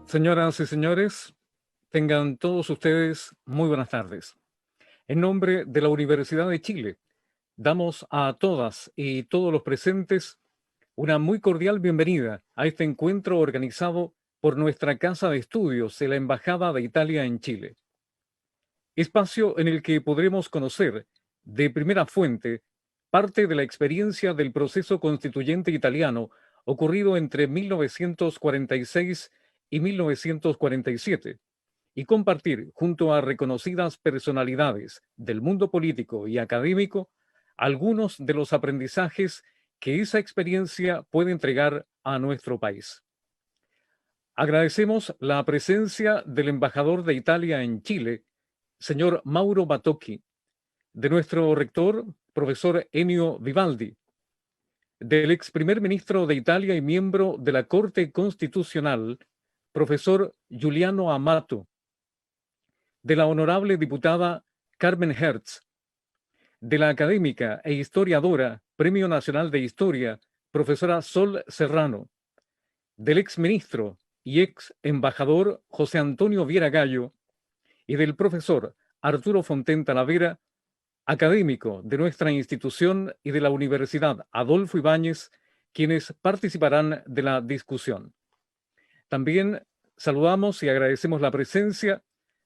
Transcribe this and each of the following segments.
Señoras y señores, tengan todos ustedes muy buenas tardes. En nombre de la Universidad de Chile, damos a todas y todos los presentes una muy cordial bienvenida a este encuentro organizado por nuestra Casa de Estudios de la Embajada de Italia en Chile. Espacio en el que podremos conocer de primera fuente parte de la experiencia del proceso constituyente italiano ocurrido entre 1946 y 1947 y compartir junto a reconocidas personalidades del mundo político y académico algunos de los aprendizajes que esa experiencia puede entregar a nuestro país. Agradecemos la presencia del embajador de Italia en Chile, señor Mauro Batocchi, de nuestro rector, profesor Ennio Vivaldi, del ex primer ministro de Italia y miembro de la Corte Constitucional, profesor Giuliano Amato, de la honorable diputada Carmen Hertz, de la académica e historiadora, Premio Nacional de Historia, profesora Sol Serrano, del ex ministro y ex embajador José Antonio Viera Gallo y del profesor Arturo Fonten Talavera, académico de nuestra institución y de la Universidad Adolfo Ibáñez, quienes participarán de la discusión. También saludamos y agradecemos la presencia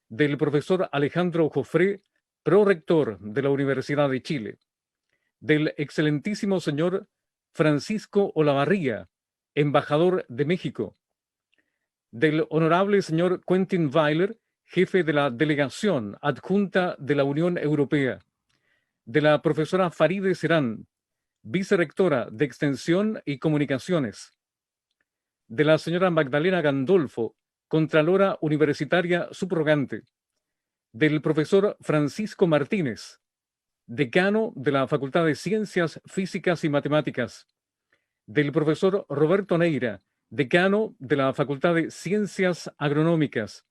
del profesor Alejandro Jofré, prorector de la Universidad de Chile, del excelentísimo señor Francisco Olavarría, embajador de México, del honorable señor Quentin Weiler, jefe de la delegación adjunta de la Unión Europea, de la profesora Faride Serán, vicerrectora de Extensión y Comunicaciones, de la señora Magdalena Gandolfo, contralora universitaria subrogante, del profesor Francisco Martínez, decano de la Facultad de Ciencias Físicas y Matemáticas, del profesor Roberto Neira, decano de la Facultad de Ciencias Agronómicas,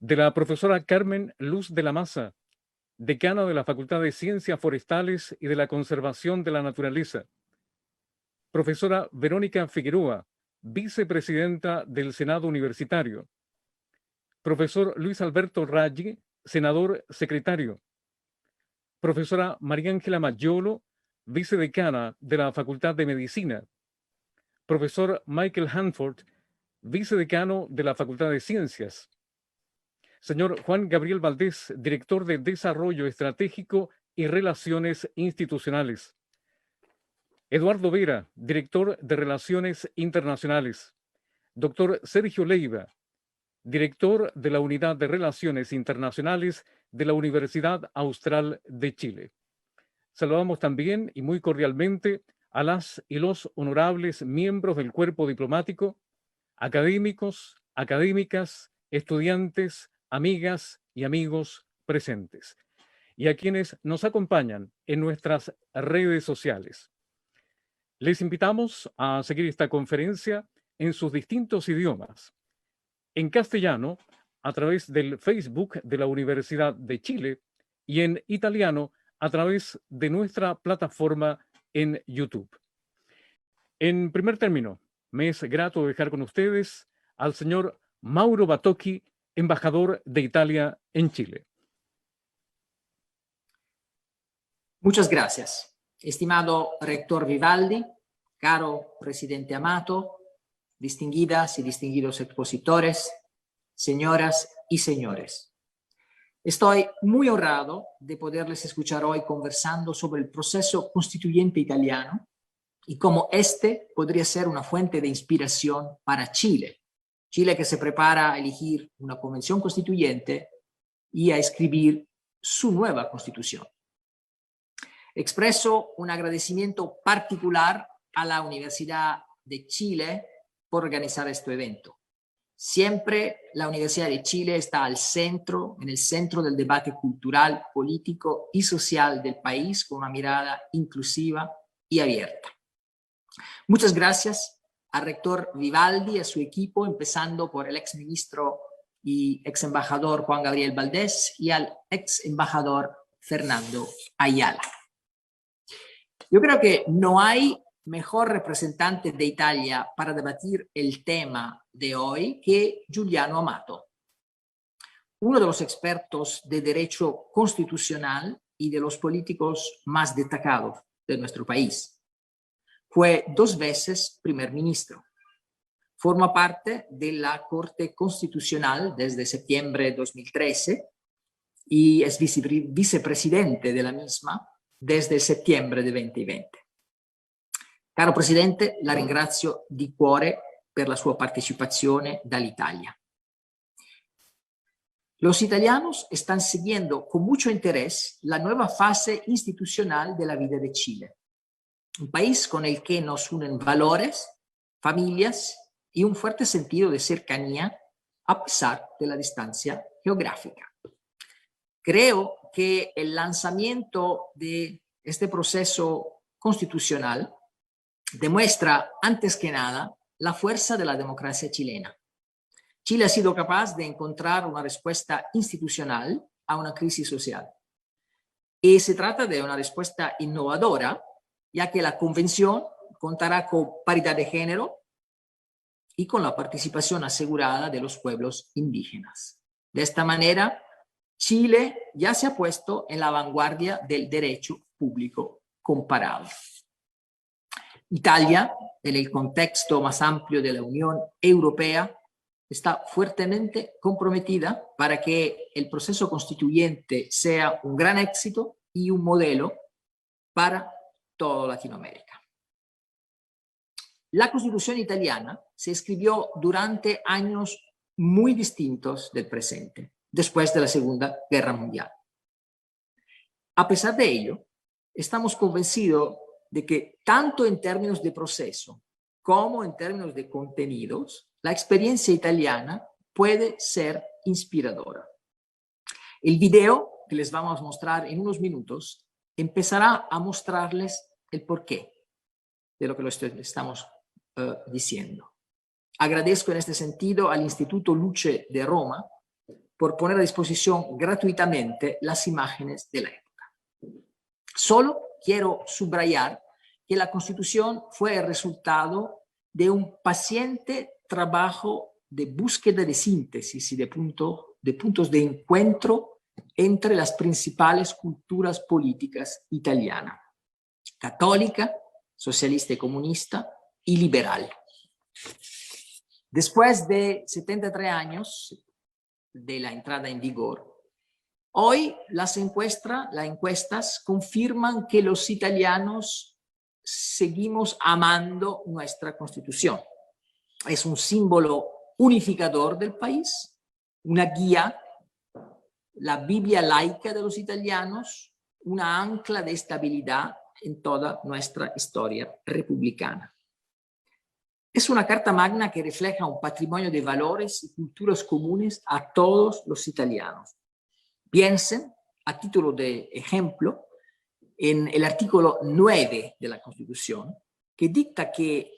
de la profesora Carmen Luz de la Maza, decana de la Facultad de Ciencias Forestales y de la Conservación de la Naturaleza, profesora Verónica Figueroa, vicepresidenta del Senado Universitario, profesor Luis Alberto Raggi, senador secretario, profesora María Ángela Maggiolo, vicedecana de la Facultad de Medicina, profesor Michael Hanford, vicedecano de la Facultad de Ciencias, señor Juan Gabriel Valdés, director de Desarrollo Estratégico y Relaciones Institucionales, Eduardo Vera, director de Relaciones Internacionales, doctor Sergio Leiva, director de la Unidad de Relaciones Internacionales de la Universidad Austral de Chile. Saludamos también y muy cordialmente a las y los honorables miembros del cuerpo diplomático, académicos, académicas, estudiantes, amigas y amigos presentes, y a quienes nos acompañan en nuestras redes sociales. Les invitamos a seguir esta conferencia en sus distintos idiomas. En castellano, a través del Facebook de la Universidad de Chile, y en italiano, a través de nuestra plataforma en YouTube. En primer término, me es grato dejar con ustedes al señor Mauro Batocchi, embajador de Italia en Chile. Muchas gracias, estimado rector Vivaldi, caro presidente Amato, distinguidas y distinguidos expositores, señoras y señores. Estoy muy honrado de poderles escuchar hoy conversando sobre el proceso constituyente italiano y cómo este podría ser una fuente de inspiración para Chile. Chile que se prepara a elegir una convención constituyente y a escribir su nueva constitución. Expreso un agradecimiento particular a la Universidad de Chile por organizar este evento. Siempre la Universidad de Chile está en el centro del debate cultural, político y social del país con una mirada inclusiva y abierta. Muchas gracias al rector Vivaldi y a su equipo, empezando por el ex ministro y ex embajador Juan Gabriel Valdés y al ex embajador Fernando Ayala. Yo creo que no hay mejor representante de Italia para debatir el tema de hoy que Giuliano Amato, uno de los expertos de derecho constitucional y de los políticos más destacados de nuestro país. Fue 2 veces primer ministro. Forma parte de la Corte Constitucional desde septiembre de 2013 y es vicepresidente de la misma desde septiembre de 2020. Caro Presidente, la ringrazio di cuore per la sua partecipazione dall'Italia. Los italianos están siguiendo con mucho interés la nueva fase institucional de la vida de Chile, un país con el que nos unen valores, familias y un fuerte sentido de cercanía a pesar de la distancia geográfica. Creo que el lanzamiento de este proceso constitucional demuestra antes que nada la fuerza de la democracia chilena. Chile ha sido capaz de encontrar una respuesta institucional a una crisis social. Y se trata de una respuesta innovadora, ya que la convención contará con paridad de género y con la participación asegurada de los pueblos indígenas. De esta manera, Chile ya se ha puesto en la vanguardia del derecho público comparado. Italia, en el contexto más amplio de la Unión Europea, está fuertemente comprometida para que el proceso constituyente sea un gran éxito y un modelo para toda Latinoamérica. La Constitución italiana se escribió durante años muy distintos del presente, después de la Segunda Guerra Mundial. A pesar de ello, estamos convencidos de que tanto en términos de proceso como en términos de contenidos, la experiencia italiana puede ser inspiradora. El video que les vamos a mostrar en unos minutos empezará a mostrarles el porqué de lo que estamos diciendo. Agradezco en este sentido al Instituto Luce de Roma por poner a disposición gratuitamente las imágenes de la época. Solo quiero subrayar que la Constitución fue el resultado de un paciente trabajo de búsqueda de síntesis y de puntos de encuentro entre las principales culturas políticas italianas: católica, socialista y comunista, y liberal. Después de 73 años de la entrada en vigor, hoy las encuestas confirman que los italianos seguimos amando nuestra Constitución. Es un símbolo unificador del país, una guía, la Biblia laica de los italianos, una ancla de estabilidad en toda nuestra historia republicana. Es una carta magna que refleja un patrimonio de valores y culturas comunes a todos los italianos. Piensen, a título de ejemplo, en el artículo 9 de la Constitución, que dicta que,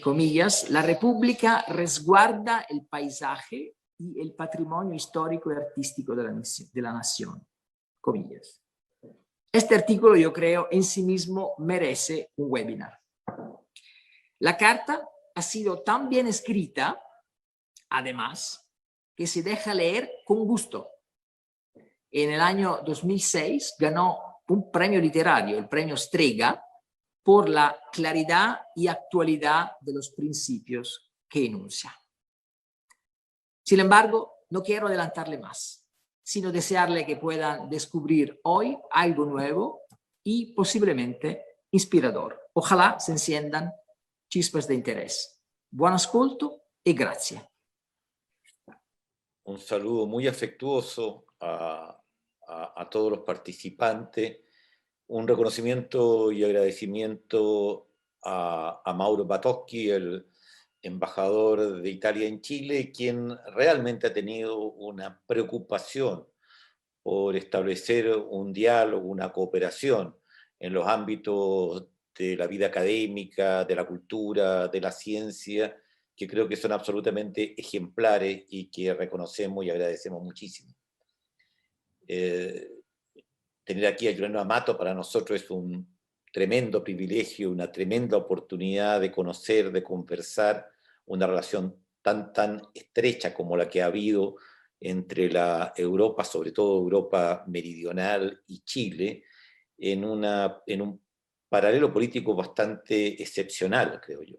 comillas, la República resguarda el paisaje y el patrimonio histórico y artístico de la nación, comillas. Este artículo, yo creo, en sí mismo merece un webinar. La carta ha sido tan bien escrita, además, que se deja leer con gusto. En el año 2006 ganó un premio literario, el premio Strega, por la claridad y actualidad de los principios que enuncia. Sin embargo, no quiero adelantarle más, sino desearle que puedan descubrir hoy algo nuevo y posiblemente inspirador. Ojalá se enciendan chispas de interés. Buon ascolto y gracias. Un saludo muy afectuoso a todos los participantes, un reconocimiento y agradecimiento a Mauro Batocchi, el embajador de Italia en Chile, quien realmente ha tenido una preocupación por establecer un diálogo, una cooperación en los ámbitos de la vida académica, de la cultura, de la ciencia, que creo que son absolutamente ejemplares y que reconocemos y agradecemos muchísimo. Tener aquí a Giuliano Amato para nosotros es un tremendo privilegio, una tremenda oportunidad de conocer, de conversar, una relación tan estrecha como la que ha habido entre la Europa, sobre todo Europa meridional y Chile, en un paralelo político bastante excepcional, creo yo.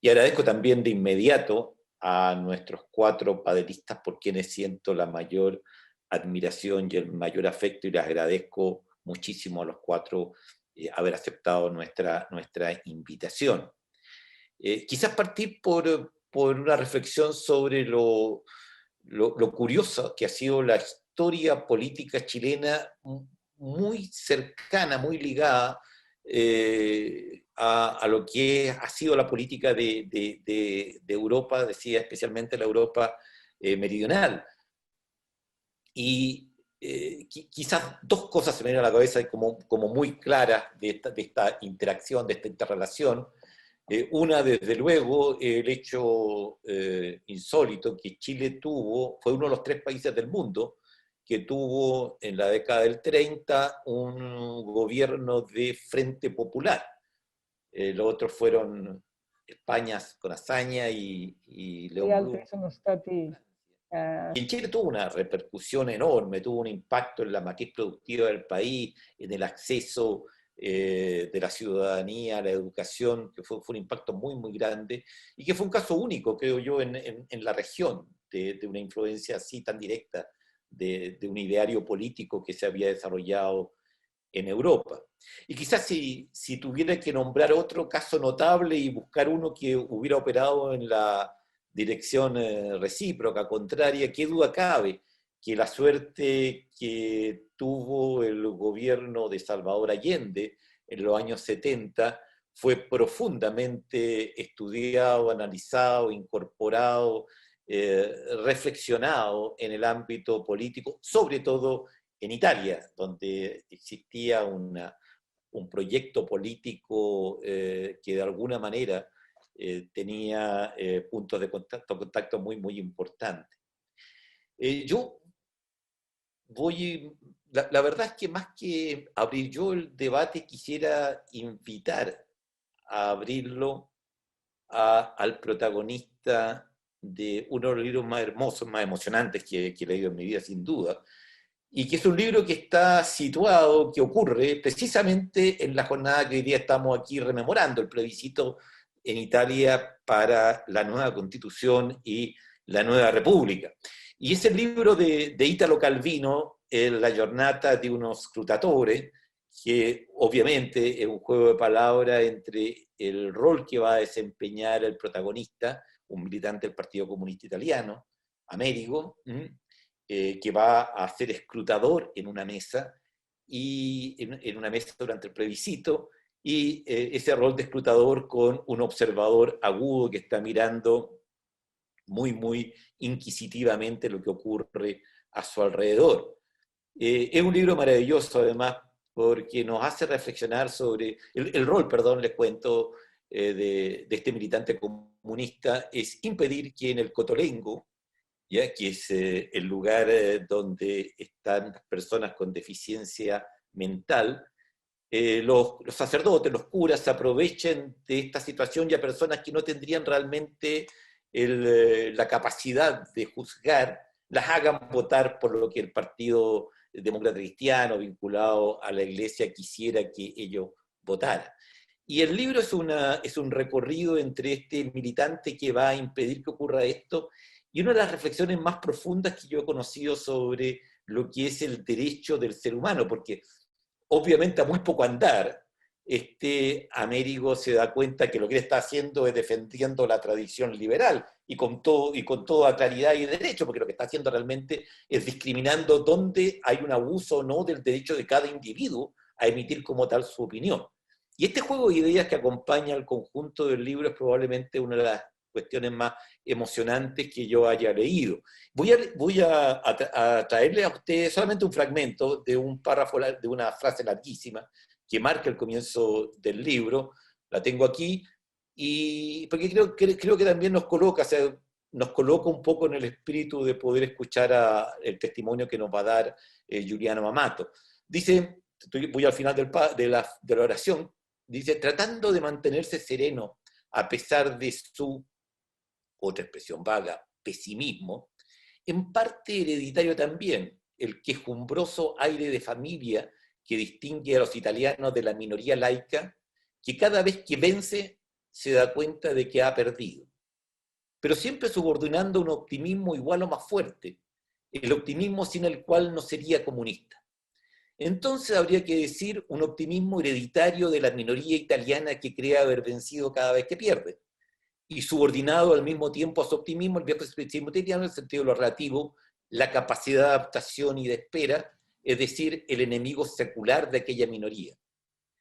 Y agradezco también de inmediato a nuestros 4 panelistas por quienes siento la mayor admiración y el mayor afecto, y les agradezco muchísimo a los 4 haber aceptado nuestra invitación. Quizás partir por una reflexión sobre lo curioso que ha sido la historia política chilena, muy cercana, muy ligada a lo que ha sido la política de Europa, decía especialmente la Europa meridional. Y quizás 2 cosas se me vienen a la cabeza como muy claras de esta interacción, de esta interrelación. Una, desde luego, el hecho insólito que Chile tuvo, fue uno de los 3 países del mundo que tuvo en la década del 30 un gobierno de Frente Popular. Los otros fueron España con Azaña y León Blum. Y en Chile tuvo una repercusión enorme, tuvo un impacto en la matriz productiva del país, en el acceso de la ciudadanía a la educación, que fue un impacto muy grande, y que fue un caso único, creo yo, en la región, de una influencia así tan directa de un ideario político que se había desarrollado en Europa. Y quizás si tuviera que nombrar otro caso notable y buscar uno que hubiera operado en la dirección recíproca, contraria, qué duda cabe que la suerte que tuvo el gobierno de Salvador Allende en los años 70 fue profundamente estudiado, analizado, incorporado, reflexionado en el ámbito político, sobre todo en Italia, donde existía un proyecto político que de alguna manera tenía puntos de contacto muy importantes. Yo la verdad es que más que abrir yo el debate, quisiera invitar a abrirlo al protagonista de uno de los libros más hermosos, más emocionantes que he leído en mi vida, sin duda, y que es un libro que está situado, que ocurre precisamente en la jornada que hoy día estamos aquí rememorando, el plebiscito en Italia para la nueva Constitución y la nueva República. Y es el libro de Italo Calvino, La giornata di uno scrutatore, que obviamente es un juego de palabras entre el rol que va a desempeñar el protagonista, un militante del Partido Comunista Italiano, Américo, que va a ser escrutador en una mesa, y en una mesa durante el plebiscito, y ese rol de escrutador con un observador agudo que está mirando muy inquisitivamente lo que ocurre a su alrededor. Es un libro maravilloso, además, porque nos hace reflexionar sobre el rol, les cuento, de este militante comunista, es impedir que en el Cotolengo, ¿ya?, que es el lugar donde están personas con deficiencia mental, los sacerdotes, los curas, se aprovechen de esta situación, y a personas que no tendrían realmente la capacidad de juzgar, las hagan votar por lo que el Partido Demócrata Cristiano, vinculado a la Iglesia, quisiera que ellos votaran. Y el libro es un recorrido entre este militante que va a impedir que ocurra esto, y una de las reflexiones más profundas que yo he conocido sobre lo que es el derecho del ser humano, porque obviamente a muy poco andar, Américo se da cuenta que lo que él está haciendo es defendiendo la tradición liberal, y con toda claridad y derecho, porque lo que está haciendo realmente es discriminando dónde hay un abuso o no del derecho de cada individuo a emitir como tal su opinión. Y este juego de ideas que acompaña al conjunto del libro es probablemente una de las cuestiones más emocionantes que yo haya leído. Voy a traerle a ustedes solamente un fragmento de un párrafo, de una frase larguísima que marca el comienzo del libro. La tengo aquí, y porque creo que también nos coloca un poco en el espíritu de poder escuchar el testimonio que nos va a dar Giuliano Amato. Dice, voy al final de la oración, dice, tratando de mantenerse sereno a pesar de su, otra expresión vaga, pesimismo, en parte hereditario también, el quejumbroso aire de familia que distingue a los italianos de la minoría laica, que cada vez que vence se da cuenta de que ha perdido, pero siempre subordinando un optimismo igual o más fuerte, el optimismo sin el cual no sería comunista. Entonces habría que decir un optimismo hereditario de la minoría italiana que cree haber vencido cada vez que pierde, y subordinado al mismo tiempo a su optimismo el viejo escepticismo italiano en el sentido de lo relativo, la capacidad de adaptación y de espera, es decir, el enemigo secular de aquella minoría.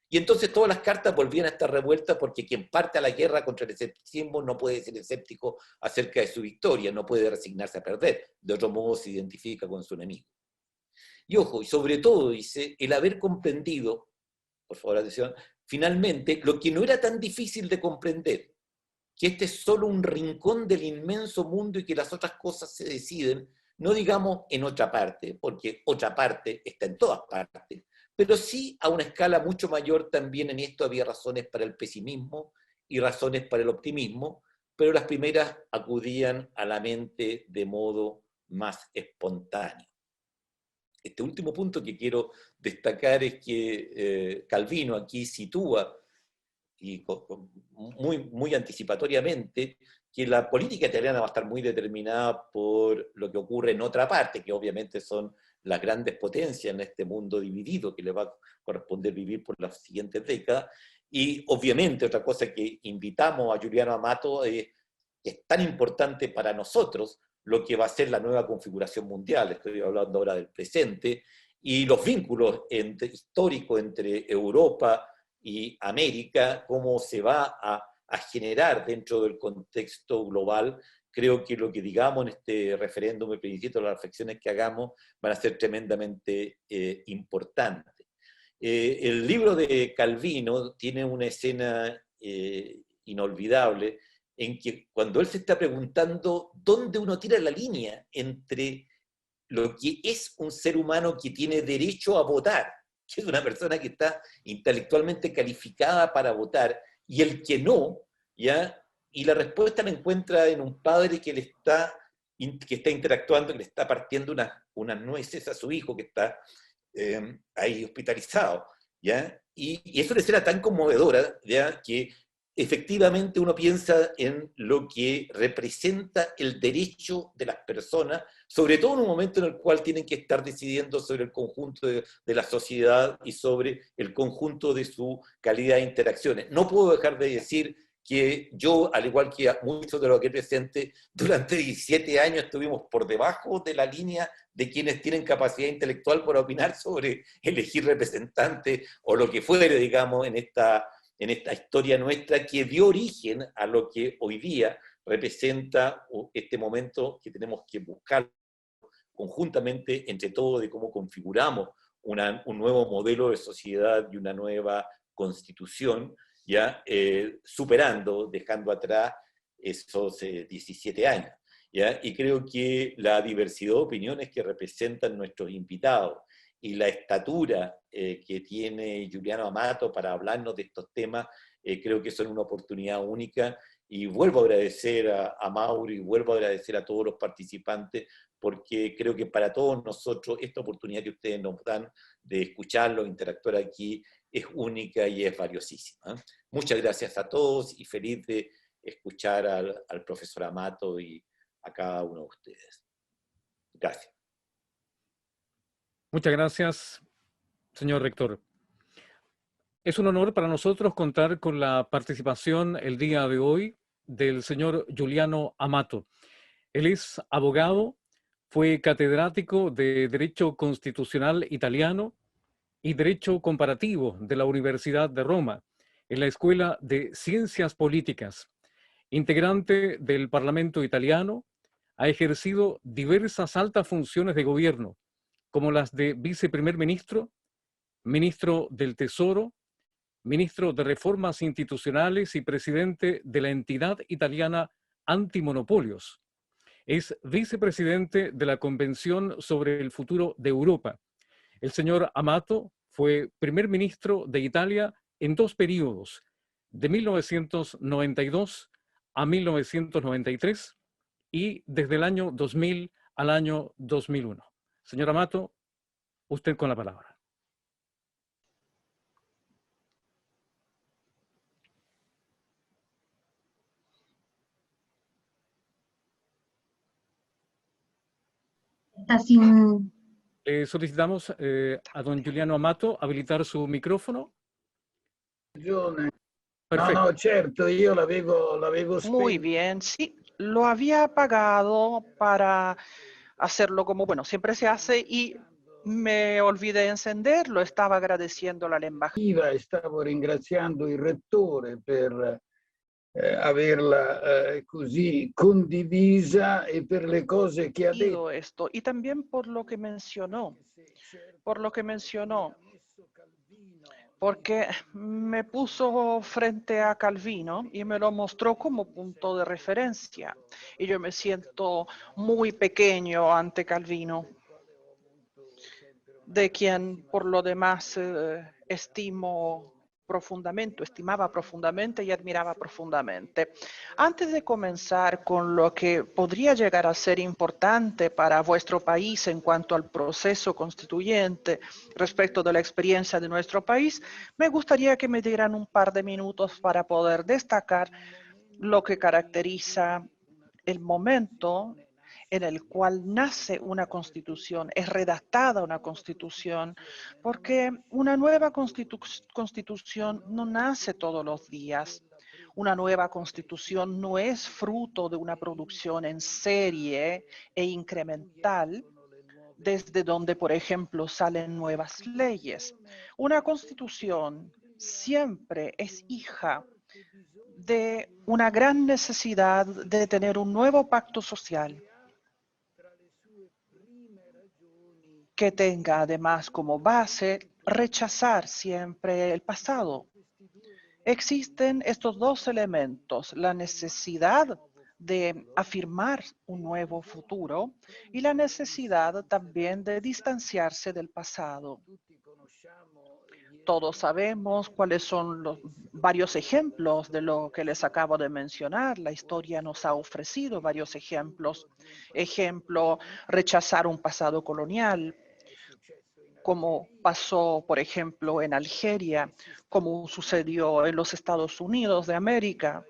Y entonces todas las cartas volvían a estar revueltas porque quien parte a la guerra contra el escepticismo no puede ser escéptico acerca de su victoria, no puede resignarse a perder, de otro modo se identifica con su enemigo. Y ojo, y sobre todo, dice, el haber comprendido, por favor atención, finalmente, lo que no era tan difícil de comprender, que este es solo un rincón del inmenso mundo y que las otras cosas se deciden, no digamos en otra parte, porque otra parte está en todas partes, pero sí a una escala mucho mayor también en esto había razones para el pesimismo y razones para el optimismo, pero las primeras acudían a la mente de modo más espontáneo. Este último punto que quiero destacar es que Calvino aquí sitúa, y muy anticipatoriamente, que la política italiana va a estar muy determinada por lo que ocurre en otra parte, que obviamente son las grandes potencias en este mundo dividido que le va a corresponder vivir por las siguientes décadas. Y obviamente otra cosa que invitamos a Giuliano Amato es que es tan importante para nosotros lo que va a ser la nueva configuración mundial, estoy hablando ahora del presente, y los vínculos históricos entre Europa y América, cómo se va a generar dentro del contexto global. Creo que lo que digamos en este referéndum, el plebiscito, las reflexiones que hagamos van a ser tremendamente importantes. El libro de Calvino tiene una escena inolvidable en que cuando él se está preguntando dónde uno tira la línea entre lo que es un ser humano que tiene derecho a votar, que es una persona que está intelectualmente calificada para votar, y el que no, ¿ya? Y la respuesta la encuentra en un padre que está interactuando, que le está partiendo unas nueces a su hijo que está ahí hospitalizado, ¿ya? Y eso le será tan conmovedora, ¿ya? Que efectivamente uno piensa en lo que representa el derecho de las personas, sobre todo en un momento en el cual tienen que estar decidiendo sobre el conjunto de la sociedad y sobre el conjunto de su calidad de interacciones. No puedo dejar de decir que yo, al igual que muchos de los que presentes, durante 17 años estuvimos por debajo de la línea de quienes tienen capacidad intelectual para opinar sobre elegir representantes o lo que fuere, digamos, en esta historia nuestra que dio origen a lo que hoy día representa este momento que tenemos que buscar conjuntamente entre todos de cómo configuramos un nuevo modelo de sociedad y una nueva constitución, ya superando, dejando atrás esos 17 años. ¿Ya? Y creo que la diversidad de opiniones que representan nuestros invitados y la estatura que tiene Giuliano Amato para hablarnos de estos temas, creo que son una oportunidad única, y vuelvo a agradecer a Mauro y vuelvo a agradecer a todos los participantes, porque creo que para todos nosotros esta oportunidad que ustedes nos dan de escucharlo, interactuar aquí, es única y es valiosísima. Muchas gracias a todos y feliz de escuchar al profesor Amato y a cada uno de ustedes. Gracias. Muchas gracias, señor rector. Es un honor para nosotros contar con la participación el día de hoy del señor Giuliano Amato. Él es abogado, fue catedrático de Derecho Constitucional Italiano y Derecho Comparativo de la Universidad de Roma, en la Escuela de Ciencias Políticas. Integrante del Parlamento italiano, ha ejercido diversas altas funciones de gobierno, como las de viceprimer ministro, ministro del Tesoro, ministro de Reformas Institucionales y presidente de la entidad italiana Antimonopolios. Es vicepresidente de la Convención sobre el Futuro de Europa. El señor Amato fue primer ministro de Italia en dos periodos, de 1992 a 1993 y desde el año 2000 al año 2001. Señor Amato, usted con la palabra. Está sin... Solicitamos a don Giuliano Amato habilitar su micrófono. No, Perfecto. no, certo, io l'avevo Muy spento. bien, sí, lo había apagado para hacerlo como, bueno, siempre se hace y me olvidé encenderlo, estaba agradeciéndole al embajador. E stavo ringraziando il rettore per averla così condivisa e per le cose che ha detto. Esto, y también por lo que mencionó, porque me puso frente a Calvino y me lo mostró como punto de referencia. Y yo me siento muy pequeño ante Calvino, de quien por lo demás estimaba profundamente y admiraba profundamente. Antes de comenzar con lo que podría llegar a ser importante para vuestro país en cuanto al proceso constituyente respecto de la experiencia de nuestro país, me gustaría que me dieran un par de minutos para poder destacar lo que caracteriza el momento en el cual nace una constitución, es redactada una constitución, porque una nueva constitución no nace todos los días. Una nueva constitución no es fruto de una producción en serie e incremental, desde donde, por ejemplo, salen nuevas leyes. Una constitución siempre es hija de una gran necesidad de tener un nuevo pacto social que tenga además como base rechazar siempre el pasado. Existen estos dos elementos, la necesidad de afirmar un nuevo futuro y la necesidad también de distanciarse del pasado. Todos sabemos cuáles son los varios ejemplos de lo que les acabo de mencionar. La historia nos ha ofrecido varios ejemplos. Ejemplo, rechazar un pasado colonial, como pasó, por ejemplo, en Algeria, como sucedió en los Estados Unidos de América,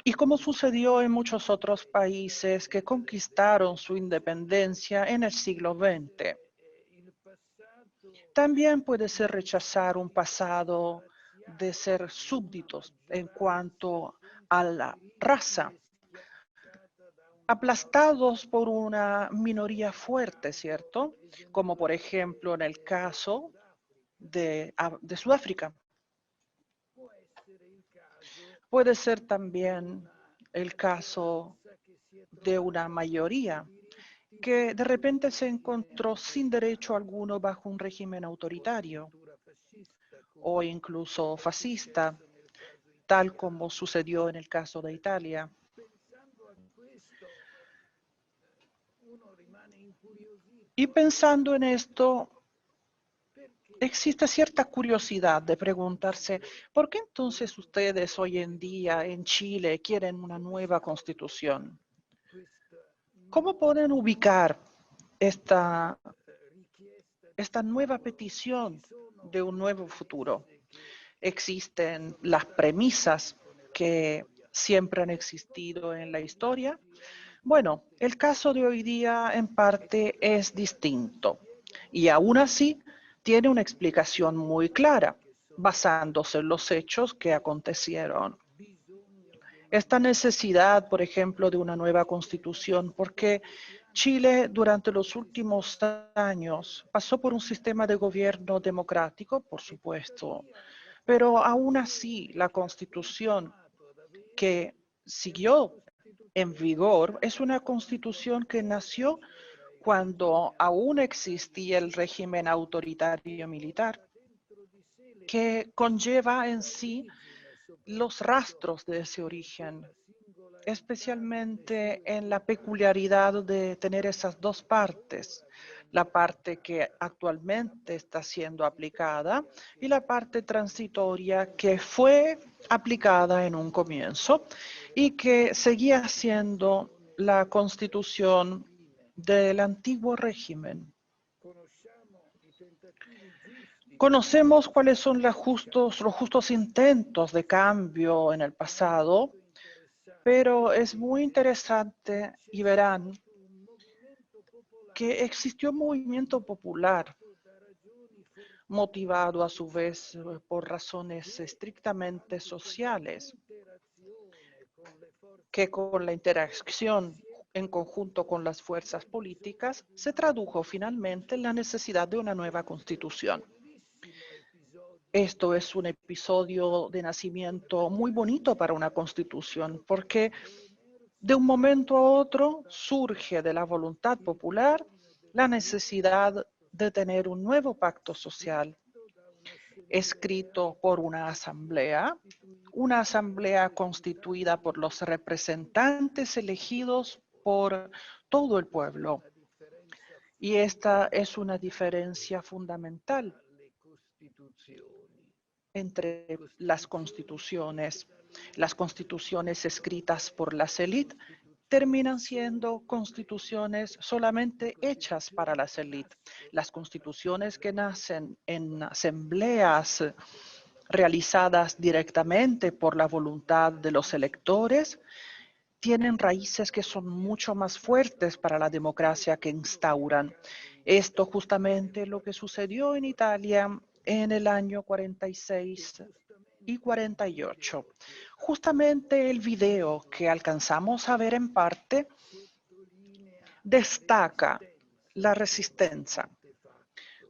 y como sucedió en muchos otros países que conquistaron su independencia en el siglo XX. También puede ser rechazar un pasado de ser súbditos en cuanto a la raza, aplastados por una minoría fuerte, ¿cierto? Como por ejemplo en el caso de Sudáfrica. Puede ser también el caso de una mayoría que de repente se encontró sin derecho alguno bajo un régimen autoritario o incluso fascista, tal como sucedió en el caso de Italia. Y pensando en esto, existe cierta curiosidad de preguntarse, ¿por qué entonces ustedes hoy en día en Chile quieren una nueva constitución? ¿Cómo pueden ubicar esta nueva petición de un nuevo futuro? Existen las premisas que siempre han existido en la historia. Bueno, el caso de hoy día en parte es distinto y aún así tiene una explicación muy clara, basándose en los hechos que acontecieron. Esta necesidad, por ejemplo, de una nueva constitución, porque Chile durante los últimos años pasó por un sistema de gobierno democrático, por supuesto, pero aún así la constitución que siguió en vigor es una constitución que nació cuando aún existía el régimen autoritario militar, que conlleva en sí los rastros de ese origen, especialmente en la peculiaridad de tener esas dos partes, la parte que actualmente está siendo aplicada y la parte transitoria que fue aplicada en un comienzo y que seguía siendo la constitución del antiguo régimen. Conocemos cuáles son los justos intentos de cambio en el pasado, pero es muy interesante y verán que existió un movimiento popular motivado a su vez por razones estrictamente sociales, que con la interacción en conjunto con las fuerzas políticas se tradujo finalmente en la necesidad de una nueva constitución. Esto es un episodio de nacimiento muy bonito para una constitución, porque de un momento a otro surge de la voluntad popular la necesidad de tener un nuevo pacto social, escrito por una asamblea constituida por los representantes elegidos por todo el pueblo. Y esta es una diferencia fundamental entre las constituciones. Las constituciones escritas por las élites terminan siendo constituciones solamente hechas para las élites. Las constituciones que nacen en asambleas realizadas directamente por la voluntad de los electores tienen raíces que son mucho más fuertes para la democracia que instauran. Esto justamente lo que sucedió en Italia en el año 46 y 48. Justamente el video que alcanzamos a ver en parte destaca la resistencia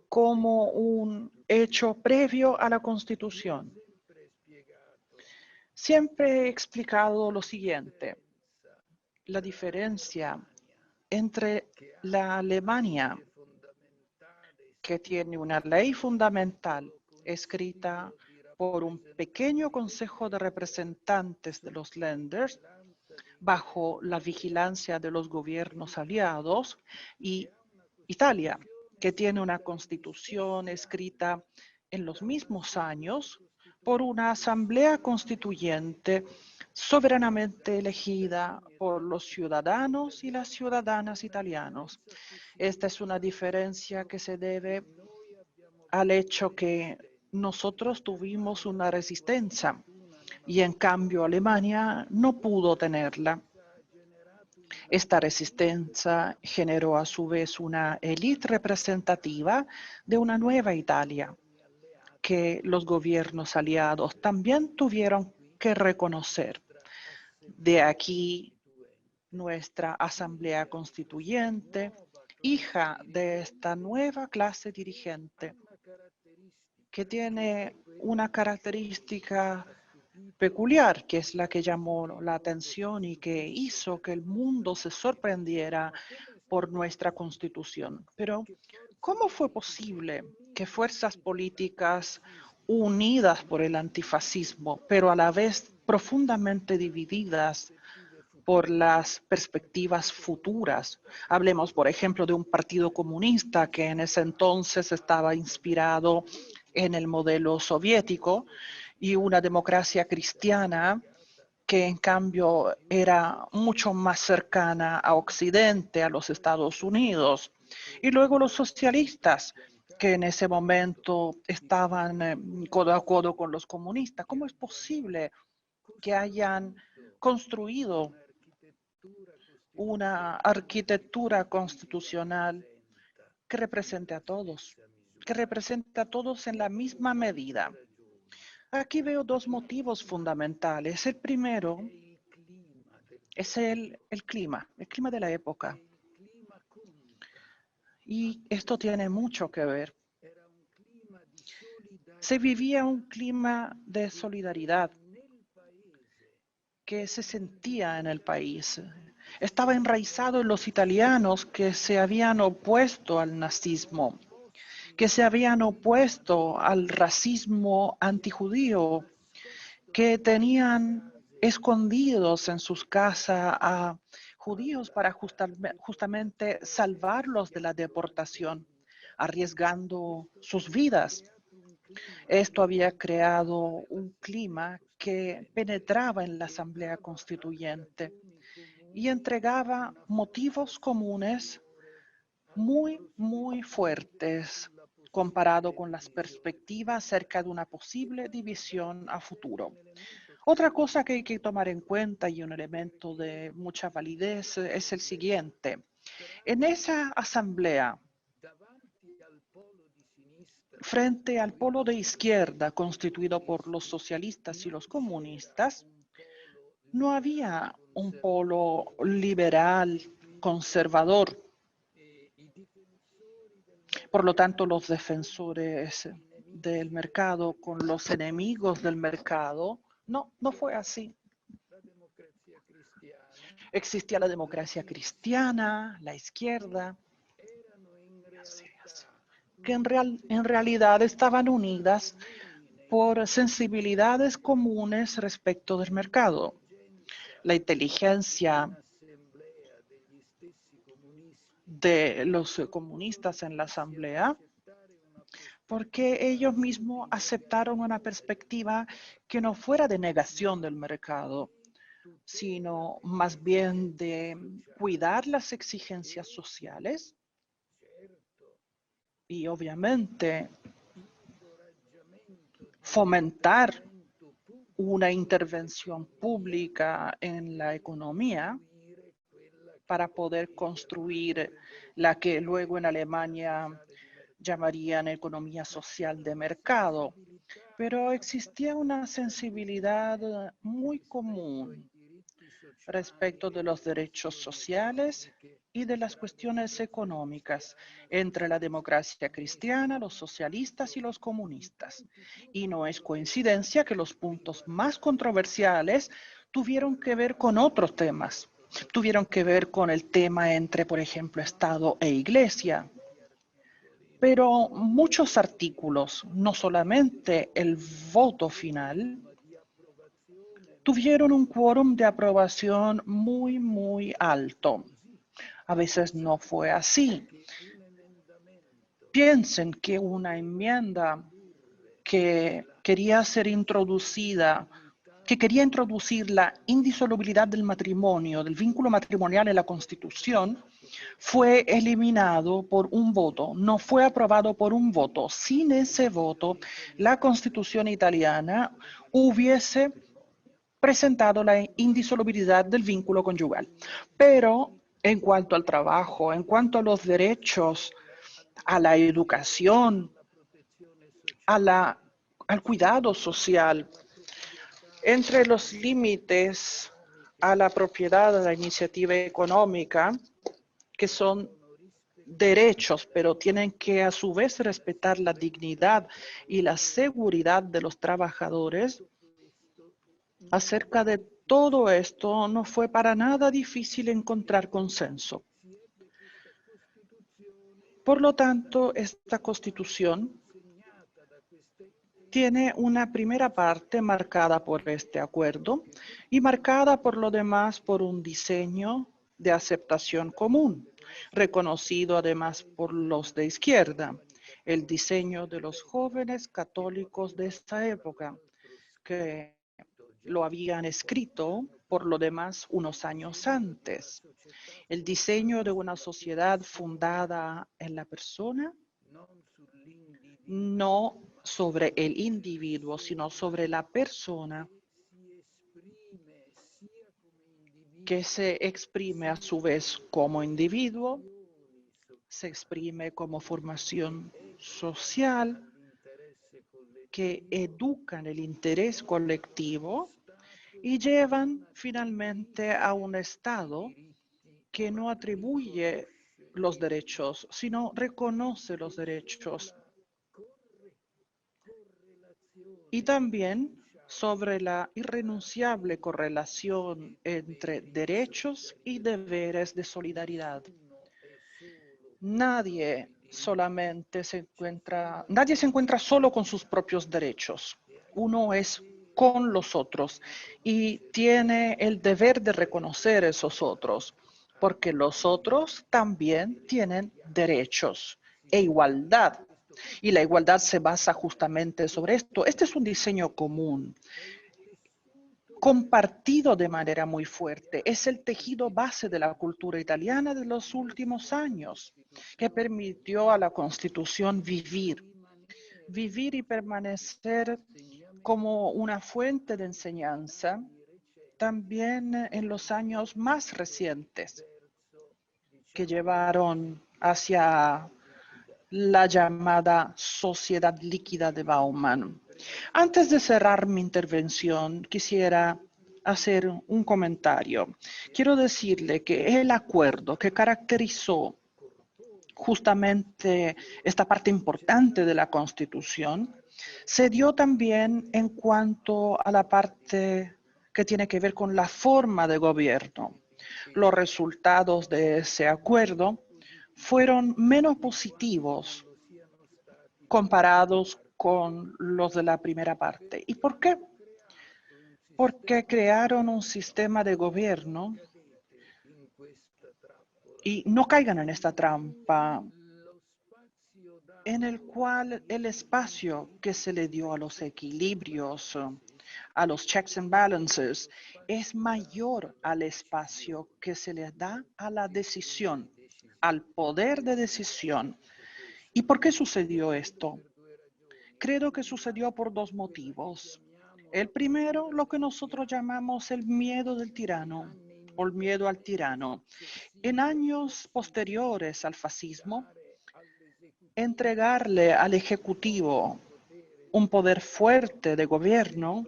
como un hecho previo a la Constitución. Siempre he explicado lo siguiente: la diferencia entre la Alemania, que tiene una ley fundamental escrita por un pequeño consejo de representantes de los Länders, bajo la vigilancia de los gobiernos aliados, y Italia, que tiene una constitución escrita en los mismos años por una asamblea constituyente soberanamente elegida por los ciudadanos y las ciudadanas italianos. Esta es una diferencia que se debe al hecho que nosotros tuvimos una resistencia y en cambio Alemania no pudo tenerla. Esta resistencia generó a su vez una élite representativa de una nueva Italia, que los gobiernos aliados también tuvieron que reconocer. De aquí nuestra Asamblea Constituyente, hija de esta nueva clase dirigente, que tiene una característica peculiar, que es la que llamó la atención y que hizo que el mundo se sorprendiera por nuestra Constitución. Pero, ¿cómo fue posible que fuerzas políticas unidas por el antifascismo, pero a la vez profundamente divididas por las perspectivas futuras? Hablemos, por ejemplo, de un partido comunista que en ese entonces estaba inspirado en el modelo soviético y una democracia cristiana que en cambio era mucho más cercana a Occidente, a los Estados Unidos. Y luego los socialistas, que en ese momento estaban codo a codo con los comunistas. ¿Cómo es posible que hayan construido una arquitectura constitucional que represente a todos en la misma medida? Aquí veo dos motivos fundamentales. El primero es el clima de la época. Y esto tiene mucho que ver. Se vivía un clima de solidaridad que se sentía en el país. Estaba enraizado en los italianos que se habían opuesto al nazismo, que se habían opuesto al racismo antijudío, que tenían escondidos en sus casas a judíos para justamente salvarlos de la deportación, arriesgando sus vidas. Esto había creado un clima que penetraba en la Asamblea Constituyente y entregaba motivos comunes muy fuertes comparado con las perspectivas acerca de una posible división a futuro. Otra cosa que hay que tomar en cuenta y un elemento de mucha validez es el siguiente. En esa asamblea, frente al polo de izquierda constituido por los socialistas y los comunistas, no había un polo liberal, conservador. Por lo tanto, los defensores del mercado con los enemigos del mercado, no fue así. Existía la democracia cristiana, la izquierda, que en realidad estaban unidas por sensibilidades comunes respecto del mercado. La inteligencia de los comunistas en la asamblea, porque ellos mismos aceptaron una perspectiva que no fuera de negación del mercado, sino más bien de cuidar las exigencias sociales y obviamente fomentar una intervención pública en la economía para poder construir la que luego en Alemania llamarían economía social de mercado. Pero existía una sensibilidad muy común respecto de los derechos sociales y de las cuestiones económicas entre la democracia cristiana, los socialistas y los comunistas. Y no es coincidencia que los puntos más controversiales tuvieron que ver con otros temas. Tuvieron que ver con el tema entre, por ejemplo, Estado e Iglesia. Pero muchos artículos, no solamente el voto final, tuvieron un quórum de aprobación muy alto. A veces no fue así. Piensen que una enmienda que quería ser introducida, que quería introducir la indisolubilidad del matrimonio, del vínculo matrimonial en la Constitución, fue eliminado por un voto, no fue aprobado por un voto. Sin ese voto, la Constitución italiana hubiese presentado la indisolubilidad del vínculo conyugal. Pero en cuanto al trabajo, en cuanto a los derechos, a la educación, al cuidado social, entre los límites a la propiedad, a la iniciativa económica, que son derechos, pero tienen que a su vez respetar la dignidad y la seguridad de los trabajadores. Acerca de todo esto no fue para nada difícil encontrar consenso. Por lo tanto, esta Constitución tiene una primera parte marcada por este acuerdo y marcada por lo demás por un diseño de aceptación común, reconocido además por los de izquierda, el diseño de los jóvenes católicos de esta época, que lo habían escrito por lo demás unos años antes. El diseño de una sociedad fundada en la persona, no sobre el individuo, sino sobre la persona, que se exprime a su vez como individuo, se exprime como formación social, que educan el interés colectivo y llevan finalmente a un Estado que no atribuye los derechos, sino reconoce los derechos. Y también sobre la irrenunciable correlación entre derechos y deberes de solidaridad. Nadie se encuentra solo con sus propios derechos. Uno es con los otros y tiene el deber de reconocer esos otros. porque los otros también tienen derechos e igualdad. Y la igualdad se basa justamente sobre esto. Este es un diseño común, compartido de manera muy fuerte. Es el tejido base de la cultura italiana de los últimos años, que permitió a la Constitución vivir y permanecer como una fuente de enseñanza también en los años más recientes, que llevaron hacia la llamada sociedad líquida de Bauman. Antes de cerrar mi intervención, quisiera hacer un comentario. Quiero decirle que el acuerdo que caracterizó justamente esta parte importante de la Constitución se dio también en cuanto a la parte que tiene que ver con la forma de gobierno. Los resultados de ese acuerdo fueron menos positivos comparados con los de la primera parte. ¿Y por qué? Porque crearon un sistema de gobierno, y no caigan en esta trampa, en el cual el espacio que se le dio a los equilibrios, a los checks and balances, es mayor al espacio que se le da a la decisión, al poder de decisión. ¿Y por qué sucedió esto? Creo que sucedió por dos motivos. El primero, lo que nosotros llamamos el miedo del tirano, o el miedo al tirano. En años posteriores al fascismo, entregarle al Ejecutivo un poder fuerte de gobierno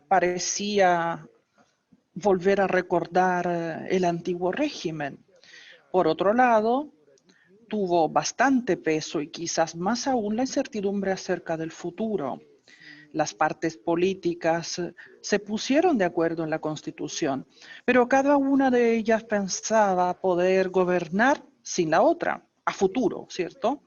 parecía volver a recordar el antiguo régimen. Por otro lado, tuvo bastante peso y quizás más aún la incertidumbre acerca del futuro. Las partes políticas se pusieron de acuerdo en la Constitución, pero cada una de ellas pensaba poder gobernar sin la otra, a futuro, ¿cierto?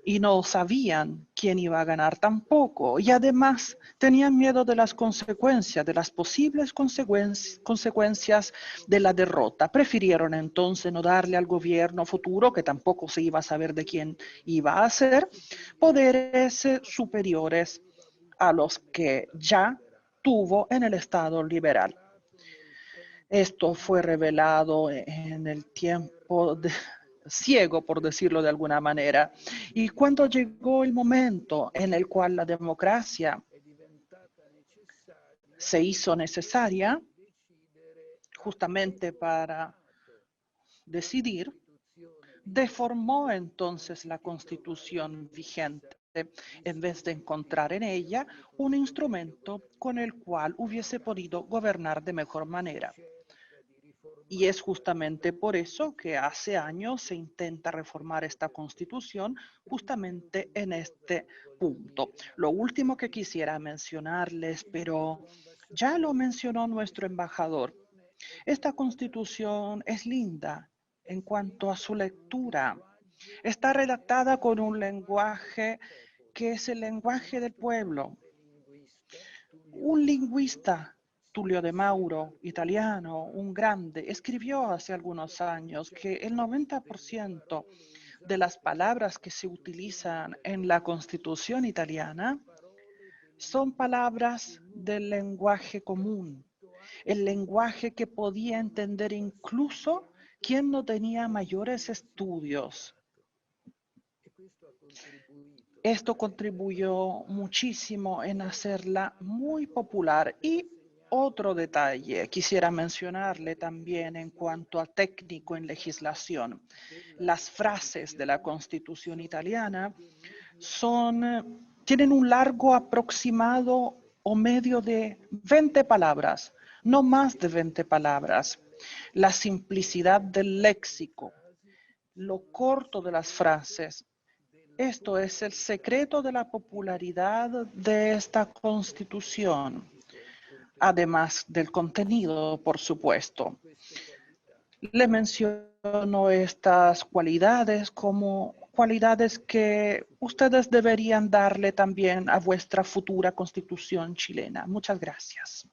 Y no sabían quién iba a ganar tampoco. Y además tenían miedo de las consecuencias, de las posibles consecuencias de la derrota. Prefirieron entonces no darle al gobierno futuro, que tampoco se iba a saber de quién iba a ser, poderes superiores a los que ya tuvo en el Estado liberal. Esto fue revelado en el tiempo ciego, por decirlo de alguna manera. Y cuando llegó el momento en el cual la democracia se hizo necesaria, justamente para decidir, deformó entonces la Constitución vigente, en vez de encontrar en ella un instrumento con el cual hubiese podido gobernar de mejor manera. Y es justamente por eso que hace años se intenta reformar esta Constitución justamente en este punto. Lo último que quisiera mencionarles, pero ya lo mencionó nuestro embajador, esta Constitución es linda en cuanto a su lectura. Está redactada con un lenguaje que es el lenguaje del pueblo. Un lingüista, Tullio de Mauro, italiano, un grande, escribió hace algunos años que el 90% de las palabras que se utilizan en la Constitución italiana son palabras del lenguaje común, el lenguaje que podía entender incluso quien no tenía mayores estudios. Esto contribuyó muchísimo en hacerla muy popular. Y otro detalle quisiera mencionarle también en cuanto a técnico en legislación. Las frases de la Constitución italiana tienen un largo aproximado o medio de 20 palabras, no más de 20 palabras. La simplicidad del léxico, lo corto de las frases. Esto es el secreto de la popularidad de esta Constitución, además del contenido, por supuesto. Le menciono estas cualidades como cualidades que ustedes deberían darle también a vuestra futura Constitución chilena. Muchas gracias.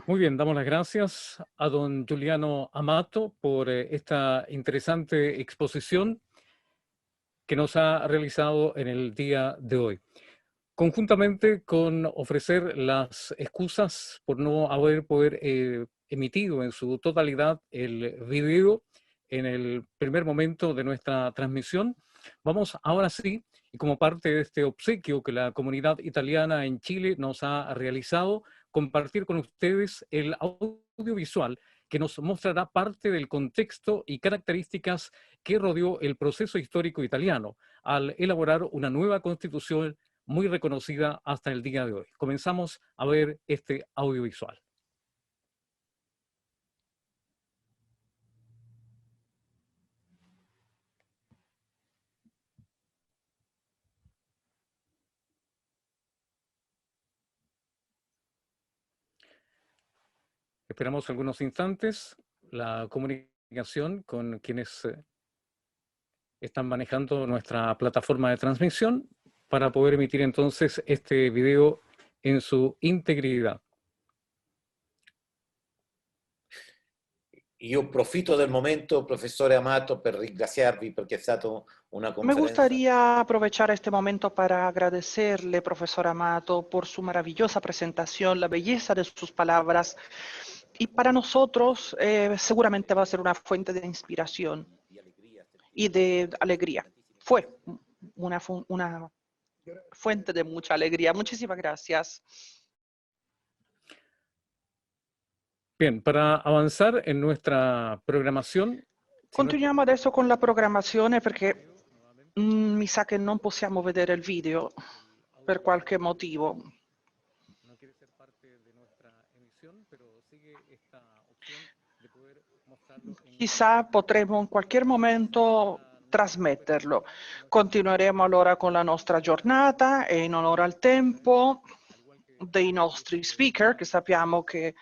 Muy bien, damos las gracias a don Giuliano Amato por esta interesante exposición que nos ha realizado en el día de hoy, conjuntamente con ofrecer las excusas por no haber emitido en su totalidad el video en el primer momento de nuestra transmisión. Vamos ahora sí, y como parte de este obsequio que la comunidad italiana en Chile nos ha realizado, compartir con ustedes el audiovisual que nos mostrará parte del contexto y características que rodeó el proceso histórico italiano al elaborar una nueva constitución muy reconocida hasta el día de hoy. Comenzamos a ver este audiovisual. Esperamos algunos instantes la comunicación con quienes están manejando nuestra plataforma de transmisión para poder emitir entonces este video en su integridad. Io profito del momento, professore Amato, per ringraziarvi perché è stata una Me conferenza. gustaría aprovechar este momento para agradecerle, profesor Amato, por su maravillosa presentación, la belleza de sus palabras. Y para nosotros seguramente va a ser una fuente de inspiración y de alegría. Fue una fuente de mucha alegría. Muchísimas gracias. Bien, para avanzar en nuestra programazione. Continuiamo adesso con la programmazione perché mi sa che non possiamo vedere il video per qualche motivo. No quiere ser parte de nuestra emisión, pero sigue esta opción de poder mostrarlo. Chissà, potremo in qualche momento trasmetterlo. Continueremo allora con la nostra giornata e in onore al tempo dei nostri speaker, che sappiamo che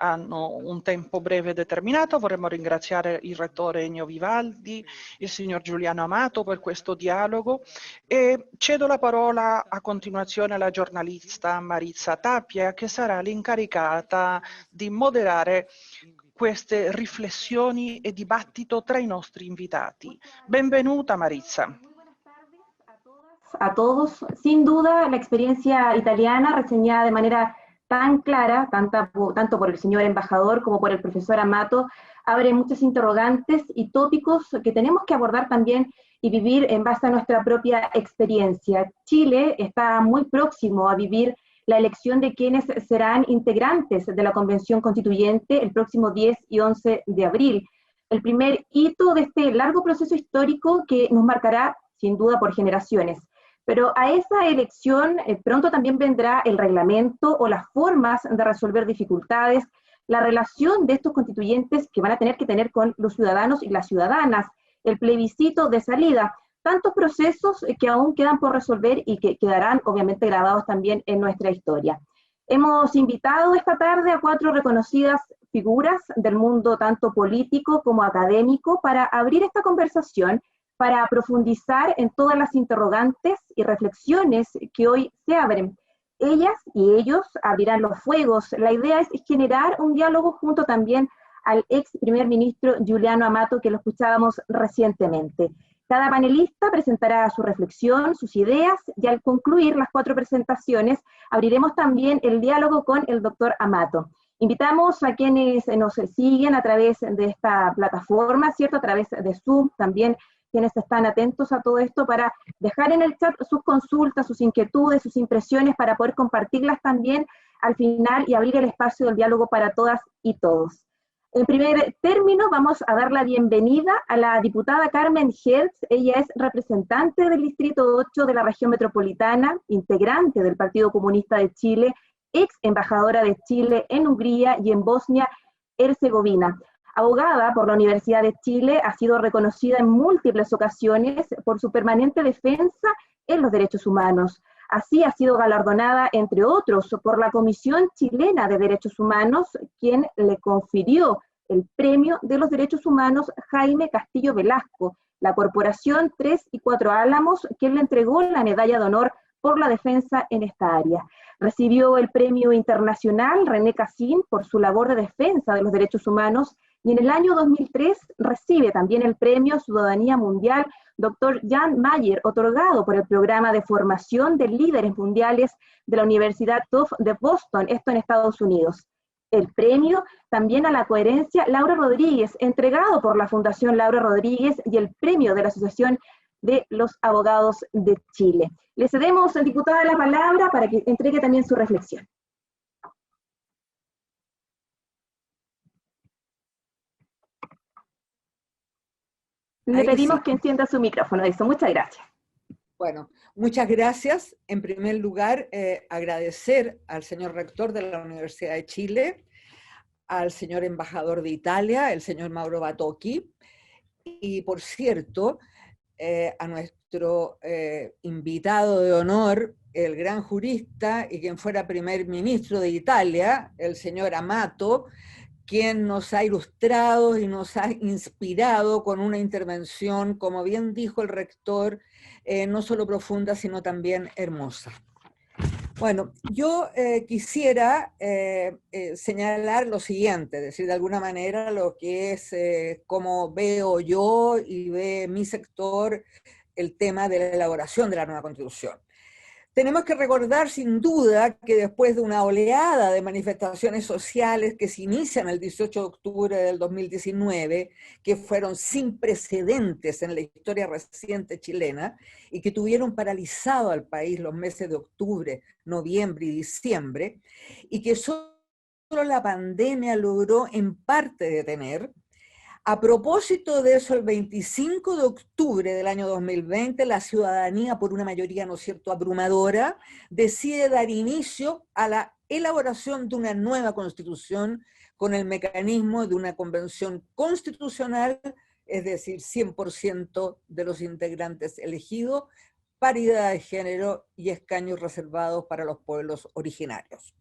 hanno un tempo breve determinato. Vorremmo ringraziare il rettore Ennio Vivaldi, il signor Giuliano Amato per questo dialogo e cedo la parola a continuazione alla giornalista Maritza Tapia, che sarà l'incaricata di moderare queste riflessioni e dibattito tra i nostri invitati. Benvenuta Maritza. A todos, sin duda la experiencia italiana reseñada de manera tan clara, tanto por el señor embajador como por el profesor Amato, abre muchos interrogantes y tópicos que tenemos que abordar también y vivir en base a nuestra propia experiencia. Chile está muy próximo a vivir la elección de quienes serán integrantes de la Convención Constituyente el próximo 10 y 11 de abril. El primer hito de este largo proceso histórico que nos marcará sin duda por generaciones. Pero a esa elección pronto también vendrá el reglamento o las formas de resolver dificultades, la relación de estos constituyentes que van a tener que tener con los ciudadanos y las ciudadanas, el plebiscito de salida, tantos procesos que aún quedan por resolver y que quedarán obviamente grabados también en nuestra historia. Hemos invitado esta tarde a 4 reconocidas figuras del mundo tanto político como académico para abrir esta conversación, para profundizar en todas las interrogantes y reflexiones que hoy se abren. Ellas y ellos abrirán los fuegos. La idea es generar un diálogo junto también al ex primer ministro Giuliano Amato, que lo escuchábamos recientemente. Cada panelista presentará su reflexión, sus ideas, y al concluir las 4 presentaciones, abriremos también el diálogo con el doctor Amato. Invitamos a quienes nos siguen a través de esta plataforma, ¿cierto? A través de Zoom, también quienes están atentos a todo esto, para dejar en el chat sus consultas, sus inquietudes, sus impresiones, para poder compartirlas también al final y abrir el espacio del diálogo para todas y todos. En primer término, vamos a dar la bienvenida a la diputada Carmen Hertz. Ella es representante del Distrito 8 de la región metropolitana, integrante del Partido Comunista de Chile, ex embajadora de Chile en Hungría y en Bosnia-Herzegovina. Abogada por la Universidad de Chile, ha sido reconocida en múltiples ocasiones por su permanente defensa en los derechos humanos. Así ha sido galardonada, entre otros, por la Comisión Chilena de Derechos Humanos, quien le confirió el Premio de los Derechos Humanos Jaime Castillo Velasco, la Corporación 3 y 4 Álamos, quien le entregó la Medalla de Honor por la defensa en esta área. Recibió el Premio Internacional René Cassin por su labor de defensa de los derechos humanos y en el año 2003 recibe también el Premio Ciudadanía Mundial Dr. Jan Mayer, otorgado por el Programa de Formación de Líderes Mundiales de la Universidad Tufts de Boston, esto en Estados Unidos. El premio también a la coherencia Laura Rodríguez, entregado por la Fundación Laura Rodríguez, y el premio de la Asociación de los Abogados de Chile. Le cedemos, diputada, la palabra para que entregue también su reflexión. Le pedimos que encienda su micrófono, eso. Muchas gracias. Bueno, muchas gracias. En primer lugar, agradecer al señor rector de la Universidad de Chile, al señor embajador de Italia, el señor Mauro Batocchi, y por cierto, a nuestro invitado de honor, el gran jurista y quien fuera primer ministro de Italia, el señor Amato, quien nos ha ilustrado y nos ha inspirado con una intervención, como bien dijo el rector, no solo profunda, sino también hermosa. Bueno, yo quisiera señalar lo siguiente, decir de alguna manera lo que es cómo veo yo y ve mi sector el tema de la elaboración de la nueva Constitución. Tenemos que recordar sin duda que después de una oleada de manifestaciones sociales que se inician el 18 de octubre del 2019, que fueron sin precedentes en la historia reciente chilena y que tuvieron paralizado al país los meses de octubre, noviembre y diciembre, y que solo la pandemia logró en parte detener. A propósito de eso, el 25 de octubre del año 2020, la ciudadanía, por una mayoría, ¿no es cierto?, abrumadora, decide dar inicio a la elaboración de una nueva constitución con el mecanismo de una convención constitucional, es decir, 100% de los integrantes elegidos, paridad de género y escaños reservados para los pueblos originarios.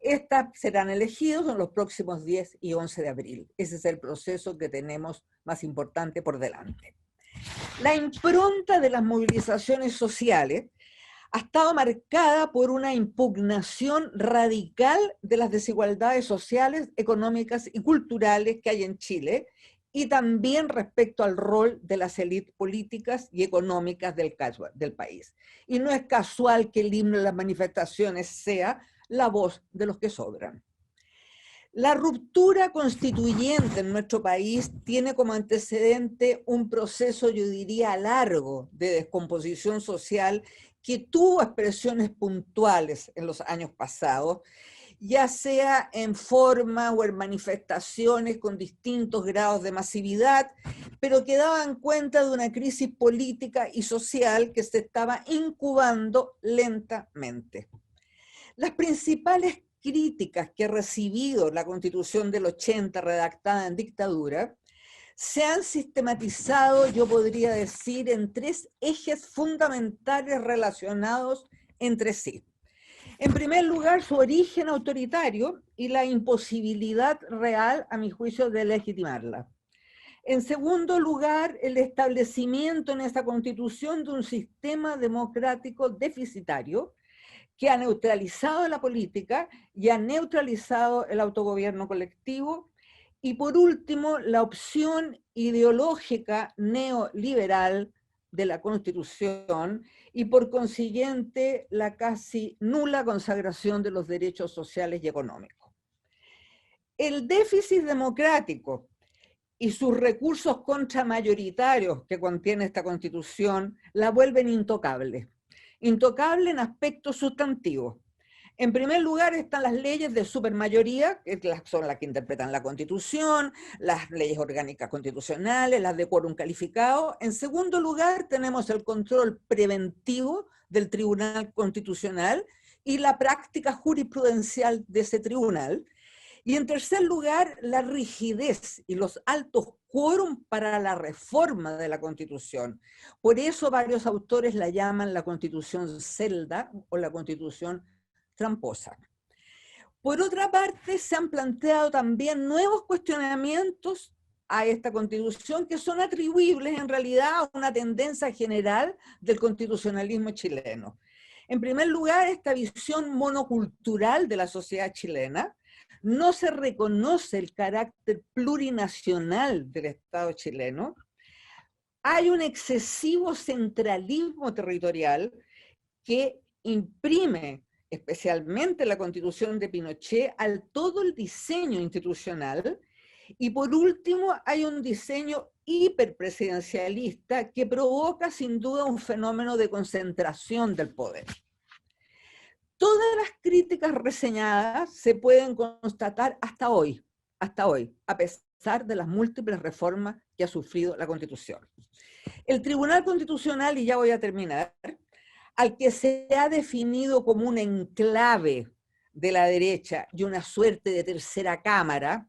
Estas serán elegidos en los próximos 10 y 11 de abril. Ese es el proceso que tenemos más importante por delante. La impronta de las movilizaciones sociales ha estado marcada por una impugnación radical de las desigualdades sociales, económicas y culturales que hay en Chile, y también respecto al rol de las élites políticas y económicas del país. Y no es casual que el himno de las manifestaciones sea la voz de los que sobran. La ruptura constituyente en nuestro país tiene como antecedente un proceso, yo diría, largo de descomposición social que tuvo expresiones puntuales en los años pasados, ya sea en forma o en manifestaciones con distintos grados de masividad, pero que daban cuenta de una crisis política y social que se estaba incubando lentamente. Las principales críticas que ha recibido la Constitución del 80 redactada en dictadura se han sistematizado, yo podría decir, en 3 ejes fundamentales relacionados entre sí. En primer lugar, su origen autoritario y la imposibilidad real, a mi juicio, de legitimarla. En segundo lugar, el establecimiento en esta Constitución de un sistema democrático deficitario que ha neutralizado la política y ha neutralizado el autogobierno colectivo. Y por último, la opción ideológica neoliberal de la Constitución y por consiguiente la casi nula consagración de los derechos sociales y económicos. El déficit democrático y sus recursos contramayoritarios que contiene esta Constitución la vuelven intocable. Intocable en aspectos sustantivos. En primer lugar están las leyes de supermayoría, que son las que interpretan la Constitución, las leyes orgánicas constitucionales, las de quórum calificado. En segundo lugar tenemos el control preventivo del Tribunal Constitucional y la práctica jurisprudencial de ese tribunal. Y en tercer lugar, la rigidez y los altos quórum para la reforma de la Constitución. Por eso varios autores la llaman la Constitución celda o la Constitución tramposa. Por otra parte, se han planteado también nuevos cuestionamientos a esta Constitución que son atribuibles en realidad a una tendencia general del constitucionalismo chileno. En primer lugar, esta visión monocultural de la sociedad chilena. No se reconoce el carácter plurinacional del Estado chileno. Hay un excesivo centralismo territorial que imprime, especialmente la Constitución de Pinochet, al todo el diseño institucional. Y por último, hay un diseño hiperpresidencialista que provoca sin duda un fenómeno de concentración del poder. Todas las críticas reseñadas se pueden constatar hasta hoy, a pesar de las múltiples reformas que ha sufrido la Constitución. El Tribunal Constitucional, y ya voy a terminar, al que se ha definido como un enclave de la derecha y una suerte de tercera cámara,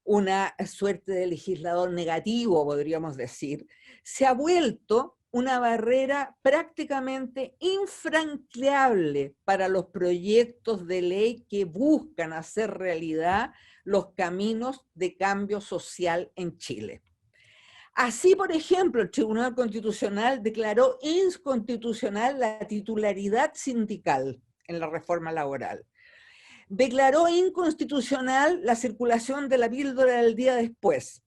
una suerte de legislador negativo, podríamos decir, se ha vuelto una barrera prácticamente infranqueable para los proyectos de ley que buscan hacer realidad los caminos de cambio social en Chile. Así, por ejemplo, el Tribunal Constitucional declaró inconstitucional la titularidad sindical en la reforma laboral. Declaró inconstitucional la circulación de la píldora del día después,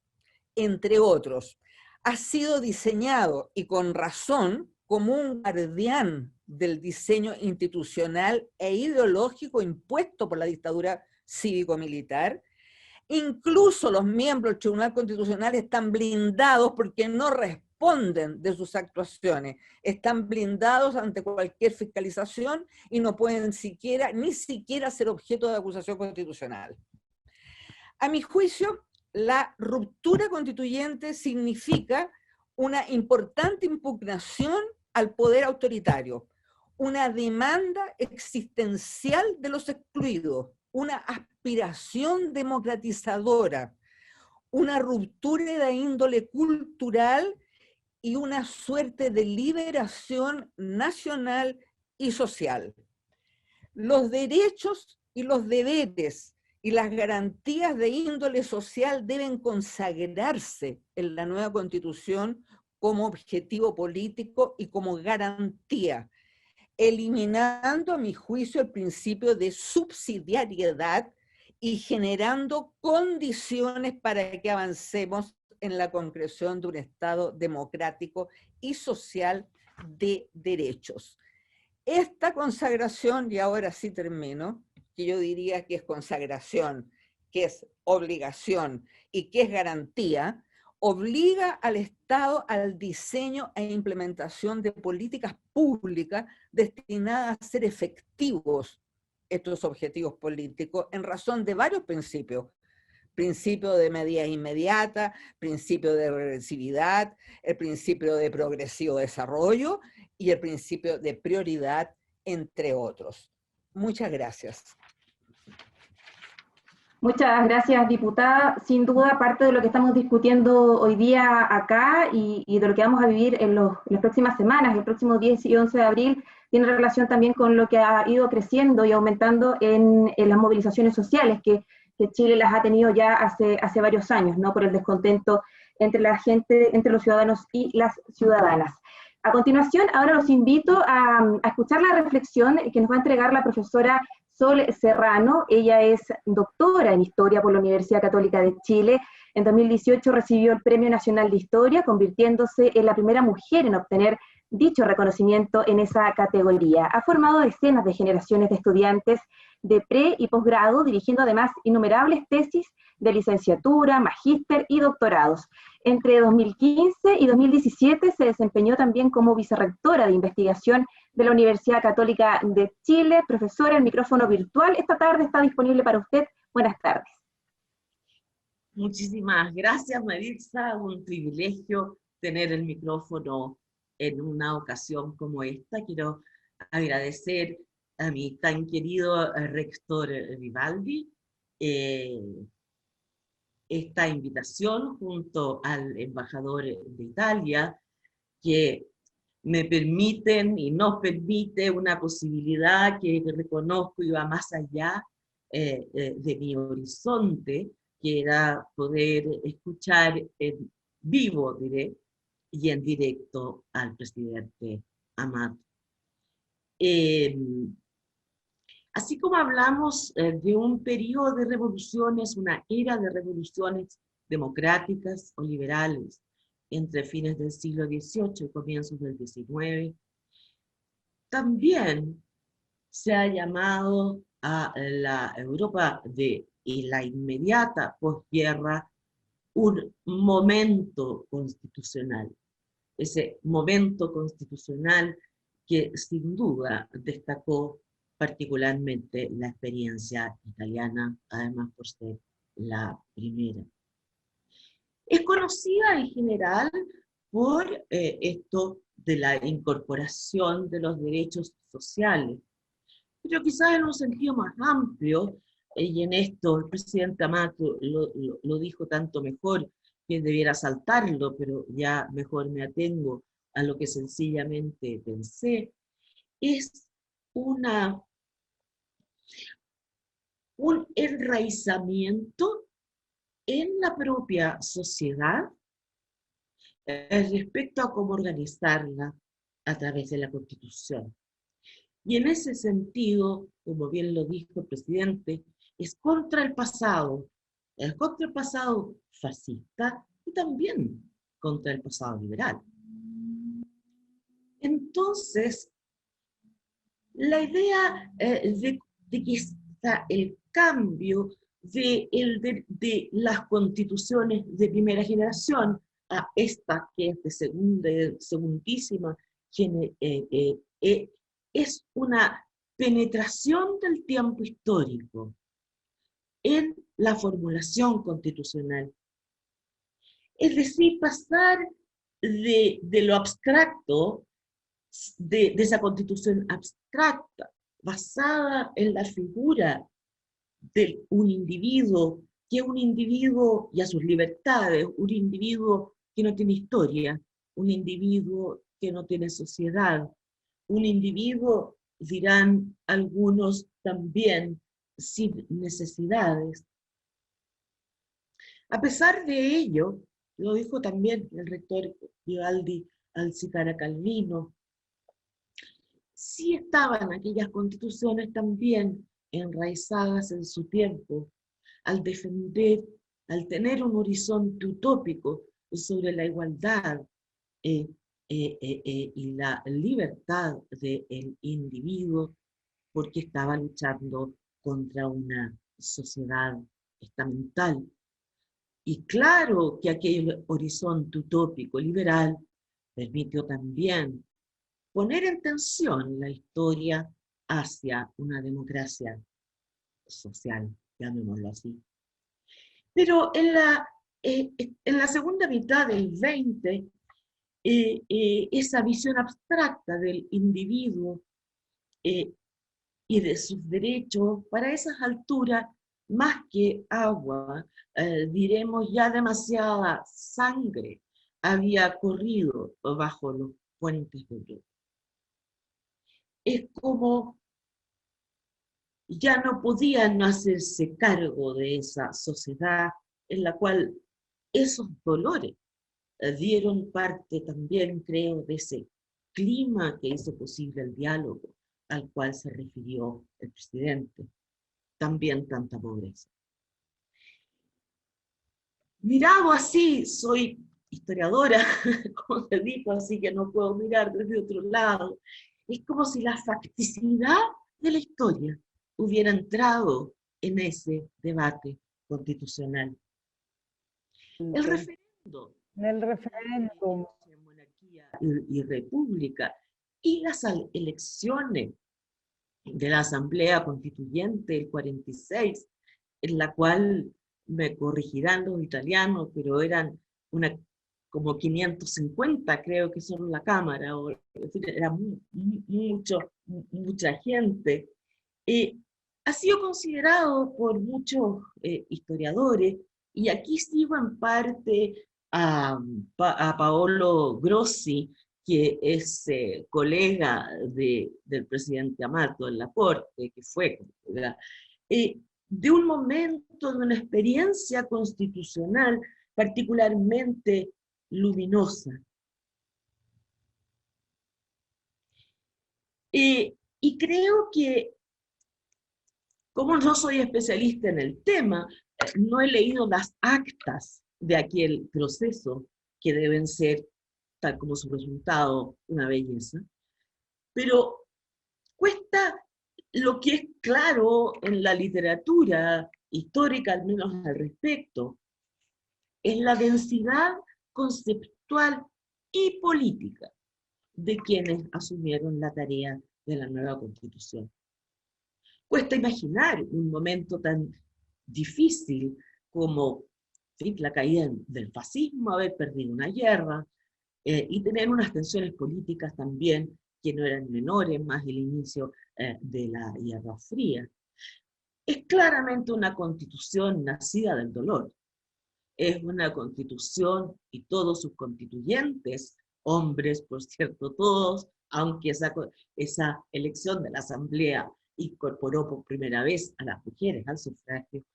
entre otros. Ha sido diseñado, y con razón, como un guardián del diseño institucional e ideológico impuesto por la dictadura cívico-militar. Incluso los miembros del Tribunal Constitucional están blindados porque no responden de sus actuaciones. Están blindados ante cualquier fiscalización y no pueden ni siquiera ser objeto de acusación constitucional. A mi juicio, la ruptura constituyente significa una importante impugnación al poder autoritario, una demanda existencial de los excluidos, una aspiración democratizadora, una ruptura de índole cultural y una suerte de liberación nacional y social. Los derechos y los deberes y las garantías de índole social deben consagrarse en la nueva Constitución como objetivo político y como garantía, eliminando, a mi juicio, el principio de subsidiariedad y generando condiciones para que avancemos en la concreción de un Estado democrático y social de derechos. Esta consagración, y ahora sí termino, que yo diría que es consagración, que es obligación y que es garantía, obliga al Estado al diseño e implementación de políticas públicas destinadas a ser efectivos estos objetivos políticos en razón de varios principios. Principio de medida inmediata, principio de regresividad, el principio de progresivo desarrollo y el principio de prioridad, entre otros. Muchas gracias. Muchas gracias, diputada. Sin duda, parte de lo que estamos discutiendo hoy día acá y de lo que vamos a vivir en las próximas semanas, el próximo 10 y 11 de abril, tiene relación también con lo que ha ido creciendo y aumentando en las movilizaciones sociales que Chile las ha tenido ya hace varios años, ¿no? Por el descontento entre la gente, entre los ciudadanos y las ciudadanas. A continuación, ahora los invito a escuchar la reflexión que nos va a entregar la profesora Sol Serrano. Ella es doctora en Historia por la Universidad Católica de Chile. En 2018 recibió el Premio Nacional de Historia, convirtiéndose en la primera mujer en obtener dicho reconocimiento en esa categoría. Ha formado decenas de generaciones de estudiantes de pre- y posgrado, dirigiendo además innumerables tesis de licenciatura, magíster y doctorados. Entre 2015 y 2017 se desempeñó también como vicerrectora de investigación de la Universidad Católica de Chile. Profesora, el micrófono virtual esta tarde está disponible para usted. Buenas tardes. Muchísimas gracias, Maritza. Un privilegio tener el micrófono en una ocasión como esta. Quiero agradecer a mi tan querido rector Vivaldi esta invitación junto al embajador de Italia, que me permiten y nos permite una posibilidad que reconozco y va más allá de mi horizonte, que era poder escuchar en vivo, diré, y en directo al presidente Amat. Así como hablamos de un periodo de revoluciones, una era de revoluciones democráticas o liberales entre fines del siglo XVIII y comienzos del XIX, también se ha llamado a la Europa de la inmediata posguerra un momento constitucional. Ese momento constitucional que sin duda destacó particularmente la experiencia italiana, además por ser la primera. Es conocida en general por esto de la incorporación de los derechos sociales, pero quizás en un sentido más amplio, y en esto el presidente Amato lo dijo tanto mejor que debiera saltarlo, pero ya mejor me atengo a lo que sencillamente pensé, es un enraizamiento en la propia sociedad respecto a cómo organizarla a través de la Constitución. Y en ese sentido, como bien lo dijo el presidente, es contra el pasado fascista y también contra el pasado liberal. Entonces, la idea de que está el cambio de las constituciones de primera generación a esta que es de segundísima, es una penetración del tiempo histórico en la formulación constitucional. Es decir, pasar de lo abstracto, de esa constitución abstracta, basada en la figura de un individuo, que es un individuo y a sus libertades, un individuo que no tiene historia, un individuo que no tiene sociedad, un individuo, dirán algunos también, sin necesidades. A pesar de ello, lo dijo también el rector Vivaldi al citar a Calvino, sí estaban aquellas constituciones también enraizadas en su tiempo, al defender, al tener un horizonte utópico sobre la igualdad y la libertad del individuo, porque estaba luchando contra una sociedad estamental. Y claro que aquel horizonte utópico liberal permitió también poner en tensión la historia hacia una democracia social, llamémoslo así. Pero en la segunda mitad del 20, esa visión abstracta del individuo y de sus derechos, para esas alturas, más que agua, diremos ya demasiada sangre había corrido bajo los puentes de Europa. Es como ya no podían hacerse cargo de esa sociedad en la cual esos dolores dieron parte también, creo, de ese clima que hizo posible el diálogo al cual se refirió el presidente. También tanta pobreza. Mirado así, soy historiadora, como te digo, así que no puedo mirar desde otro lado. Es como si la facticidad de la historia hubiera entrado en ese debate constitucional. El referendo. El referéndum. Monarquía y república. Y las elecciones de la Asamblea Constituyente del 46, en la cual me corregirán los italianos, pero eran como 550, creo que son la Cámara, o, era mucha gente. Ha sido considerado por muchos historiadores, y aquí sigo en parte a Paolo Grossi, que es colega del presidente Amato en la Corte, que fue colega, de un momento, de una experiencia constitucional particularmente luminosa. Y Y creo que, como no soy especialista en el tema, no he leído las actas de aquel proceso, que deben ser, tal como su resultado, una belleza, pero cuesta lo que es claro en la literatura histórica, al menos al respecto, es la densidad conceptual y política de quienes asumieron la tarea de la nueva Constitución. Cuesta imaginar un momento tan difícil como la caída del fascismo, haber perdido una guerra y tener unas tensiones políticas también que no eran menores, más el inicio de la Guerra Fría. Es claramente una constitución nacida del dolor. Es una constitución y todos sus constituyentes, hombres, por cierto, todos, aunque esa elección de la Asamblea incorporó por primera vez a las mujeres al sufragio,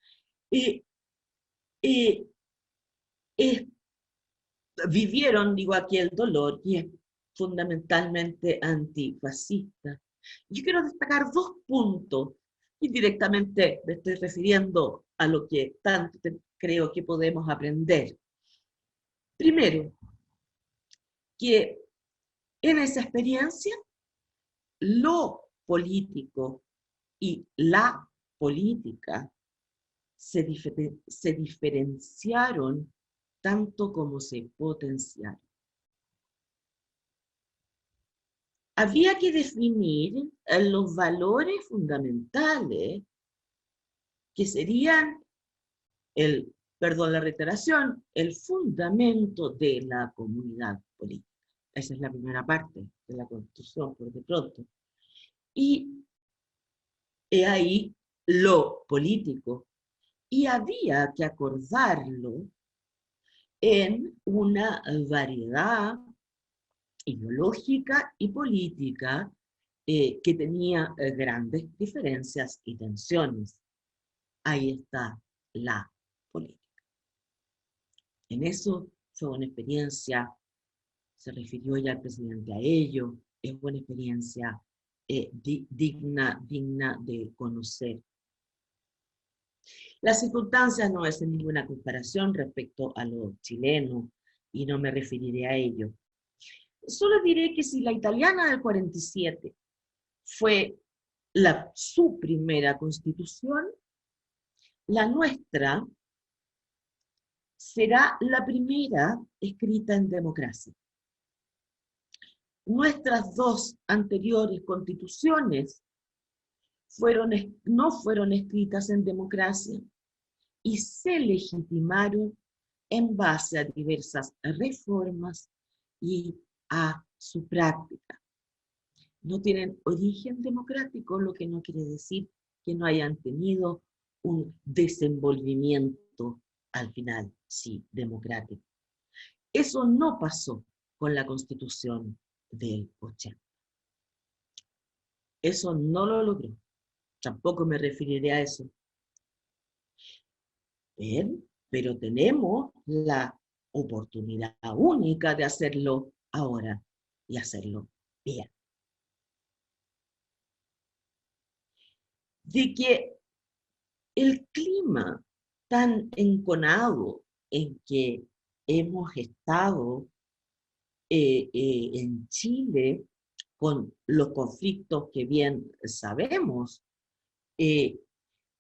vivieron, digo aquí, el dolor, y es fundamentalmente antifascista. Yo quiero destacar 2 puntos, y directamente me estoy refiriendo a lo que tanto creo que podemos aprender. Primero, que en esa experiencia, lo político y la política se diferenciaron tanto como se potenciaron. Había que definir los valores fundamentales que serían perdón la reiteración, el fundamento de la comunidad política. Esa es la primera parte de la Constitución, por de pronto. Y ahí lo político. Y había que acordarlo en una variedad ideológica y política que tenía grandes diferencias y tensiones. Ahí está la política. En eso fue una experiencia, se refirió ya el presidente a ello, es una experiencia digna de conocer. Las circunstancias no hacen ninguna comparación respecto a lo chileno, y no me referiré a ello. Solo diré que si la italiana del 47 fue su primera constitución, la nuestra será la primera escrita en democracia. Nuestras 2 anteriores constituciones no fueron escritas en democracia y se legitimaron en base a diversas reformas y a su práctica. No tienen origen democrático, lo que no quiere decir que no hayan tenido un desenvolvimiento al final, sí, democrático. Eso no pasó con la Constitución del 80. Eso no lo logró. Tampoco me referiré a eso. Bien, pero tenemos la oportunidad única de hacerlo ahora y hacerlo bien. De que el clima tan enconado en que hemos estado en Chile, con los conflictos que bien sabemos,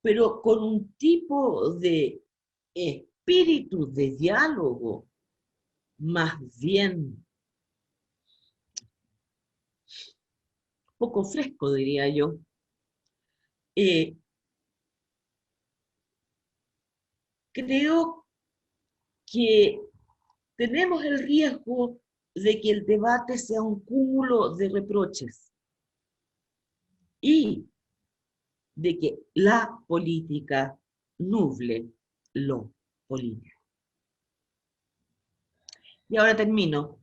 pero con un tipo de espíritu de diálogo más bien poco fresco, diría yo. Creo que tenemos el riesgo de que el debate sea un cúmulo de reproches y de que la política nuble lo político. Y ahora termino.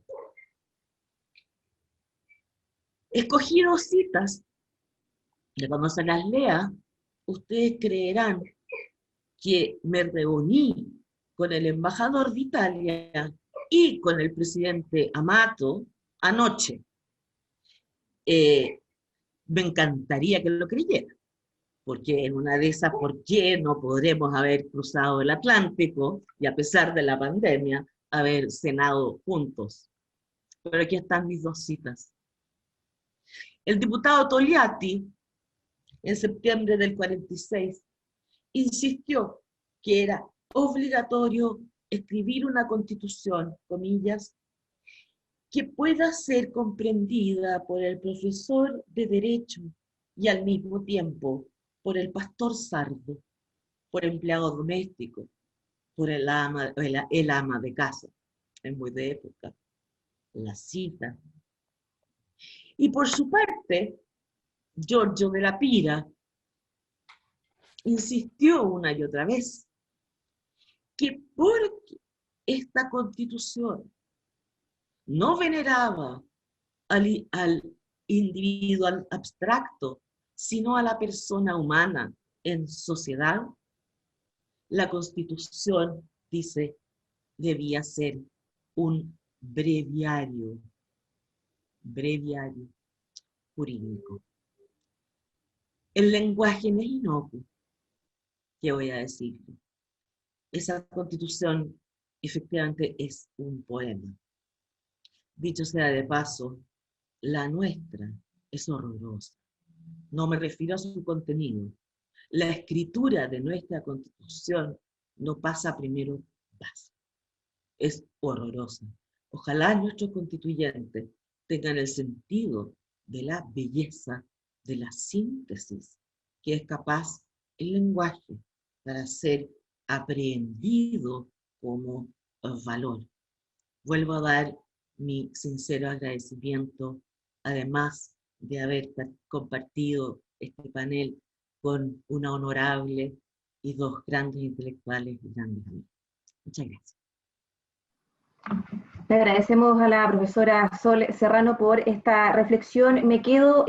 Escogí 2 citas, y cuando se las lea, ustedes creerán que me reuní con el embajador de Italia y con el presidente Amato anoche. Me encantaría que lo creyera, porque en una de esas, ¿por qué no podremos haber cruzado el Atlántico y a pesar de la pandemia, haber cenado juntos? Pero aquí están mis dos citas. El diputado Togliatti, en septiembre del 46, insistió que era obligatorio escribir una constitución, comillas, que pueda ser comprendida por el profesor de Derecho y al mismo tiempo por el pastor sardo, por empleado doméstico, por el ama de casa. Es muy de época. La cita. Y por su parte, Giorgio de la Pira insistió una y otra vez que porque esta constitución no veneraba al individuo abstracto, sino a la persona humana en sociedad, la Constitución, dice, debía ser un breviario jurídico. El lenguaje no es inocuo, ¿qué voy a decir? Esa Constitución efectivamente es un poema. Dicho sea de paso, la nuestra es horrorosa. No me refiero a su contenido. La escritura de nuestra Constitución no pasa primero base. Es horrorosa. Ojalá nuestros constituyentes tengan el sentido de la belleza, de la síntesis, que es capaz el lenguaje para ser aprehendido como valor. Vuelvo a dar mi sincero agradecimiento, además de haber compartido este panel con una honorable y dos grandes intelectuales y grandes amigos. Muchas gracias. Le agradecemos a la profesora Sol Serrano por esta reflexión. Me quedo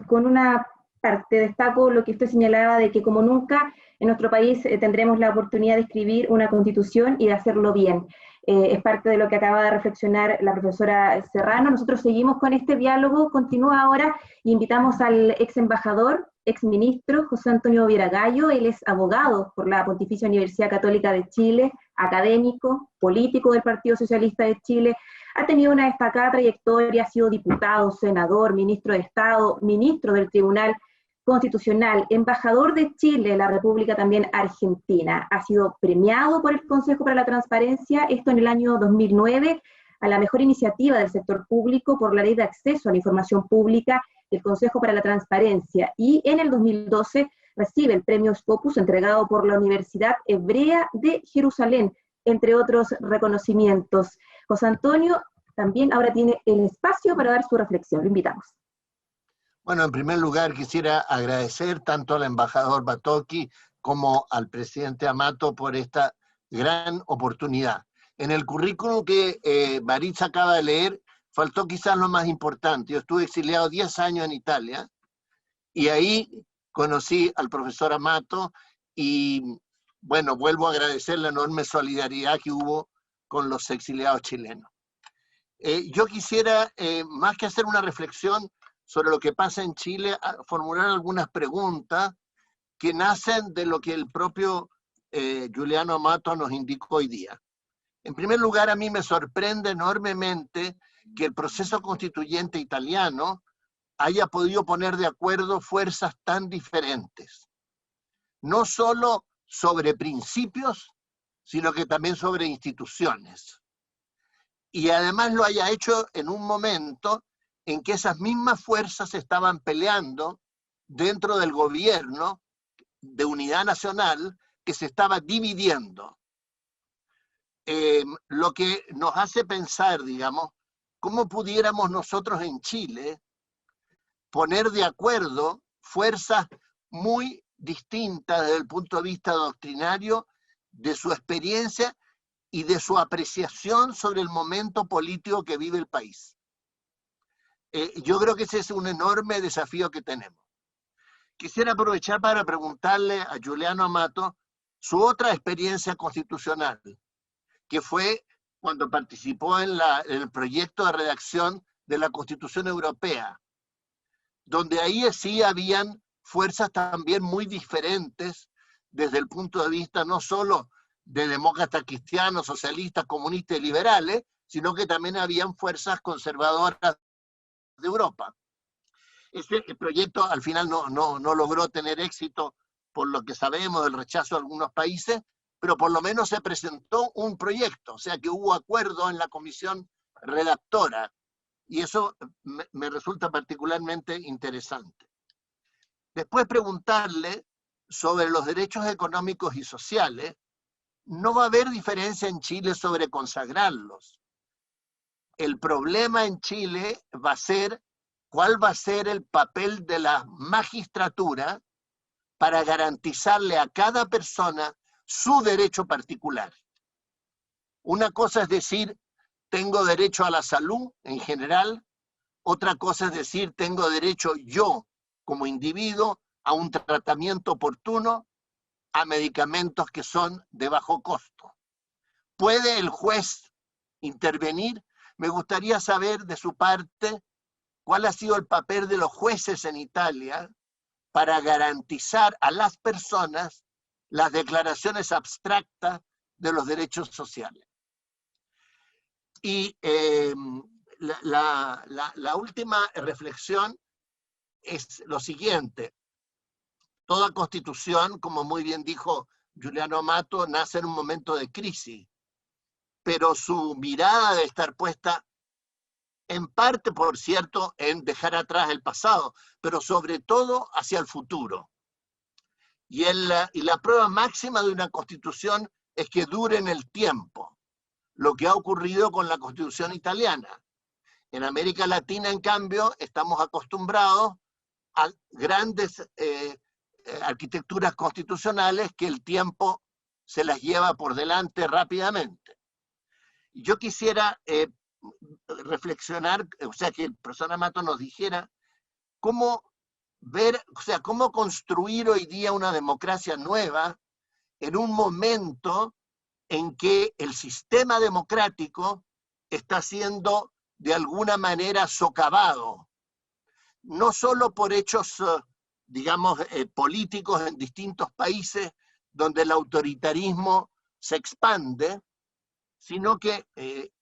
con una parte, destaco lo que usted señalaba de que como nunca en nuestro país tendremos la oportunidad de escribir una constitución y de hacerlo bien. Es parte de lo que acaba de reflexionar la profesora Serrano. Nosotros seguimos con este diálogo, continúa ahora, e invitamos al ex embajador, ex ministro José Antonio Vieragallo. Él es abogado por la Pontificia Universidad Católica de Chile, académico, político del Partido Socialista de Chile, ha tenido una destacada trayectoria, ha sido diputado, senador, ministro de Estado, ministro del Tribunal Constitucional, embajador de Chile en la República también Argentina. Ha sido premiado por el Consejo para la Transparencia, esto en el año 2009, a la mejor iniciativa del sector público por la Ley de Acceso a la Información Pública del Consejo para la Transparencia, y en el 2012 recibe el premio Scopus entregado por la Universidad Hebrea de Jerusalén, entre otros reconocimientos. José Antonio también ahora tiene el espacio para dar su reflexión. Lo invitamos. Bueno, en primer lugar quisiera agradecer tanto al embajador Batocchi como al presidente Amato por esta gran oportunidad. En el currículum que Maritza acaba de leer, faltó quizás lo más importante. Yo estuve exiliado 10 años en Italia y ahí conocí al profesor Amato y, bueno, vuelvo a agradecer la enorme solidaridad que hubo con los exiliados chilenos. Yo quisiera, más que hacer una reflexión sobre lo que pasa en Chile, formular algunas preguntas que nacen de lo que el propio Giuliano Amato nos indicó hoy día. En primer lugar, a mí me sorprende enormemente que el proceso constituyente italiano haya podido poner de acuerdo fuerzas tan diferentes, no solo sobre principios, sino que también sobre instituciones. Y además lo haya hecho en un momento en que esas mismas fuerzas estaban peleando dentro del gobierno de unidad nacional que se estaba dividiendo. Lo que nos hace pensar, digamos, cómo pudiéramos nosotros en Chile poner de acuerdo fuerzas muy distintas desde el punto de vista doctrinario, de su experiencia y de su apreciación sobre el momento político que vive el país. Yo creo que ese es un enorme desafío que tenemos. Quisiera aprovechar para preguntarle a Giuliano Amato su otra experiencia constitucional, que fue cuando participó en el proyecto de redacción de la Constitución Europea. donde ahí sí habían fuerzas también muy diferentes desde el punto de vista no solo de demócratas cristianos, socialistas, comunistas y liberales, sino que también habían fuerzas conservadoras de Europa. Este proyecto al final no logró tener éxito por lo que sabemos del rechazo de algunos países, pero por lo menos se presentó un proyecto, o sea que hubo acuerdo en la comisión redactora, y eso me resulta particularmente interesante. Después preguntarle sobre los derechos económicos y sociales. No va a haber diferencia en Chile sobre consagrarlos. El problema en Chile va a ser cuál va a ser el papel de la magistratura para garantizarle a cada persona su derecho particular. Una cosa es decir, tengo derecho a la salud en general, otra cosa es decir, tengo derecho yo como individuo a un tratamiento oportuno, a medicamentos que son de bajo costo. ¿Puede el juez intervenir? Me gustaría saber de su parte cuál ha sido el papel de los jueces en Italia para garantizar a las personas las declaraciones abstractas de los derechos sociales. Y la última reflexión es lo siguiente. Toda constitución, como muy bien dijo Giuliano Amato, nace en un momento de crisis, pero su mirada debe estar puesta en parte, por cierto, en dejar atrás el pasado, pero sobre todo hacia el futuro. Y la prueba máxima de una constitución es que dure en el tiempo, lo que ha ocurrido con la constitución italiana. En América Latina, en cambio, estamos acostumbrados a grandes arquitecturas constitucionales que el tiempo se las lleva por delante rápidamente. Yo quisiera reflexionar, o sea, que el profesor Amato nos dijera cómo ver, o sea, cómo construir hoy día una democracia nueva en un momento en que el sistema democrático está siendo de alguna manera socavado, no solo por hechos, digamos, políticos en distintos países donde el autoritarismo se expande, sino que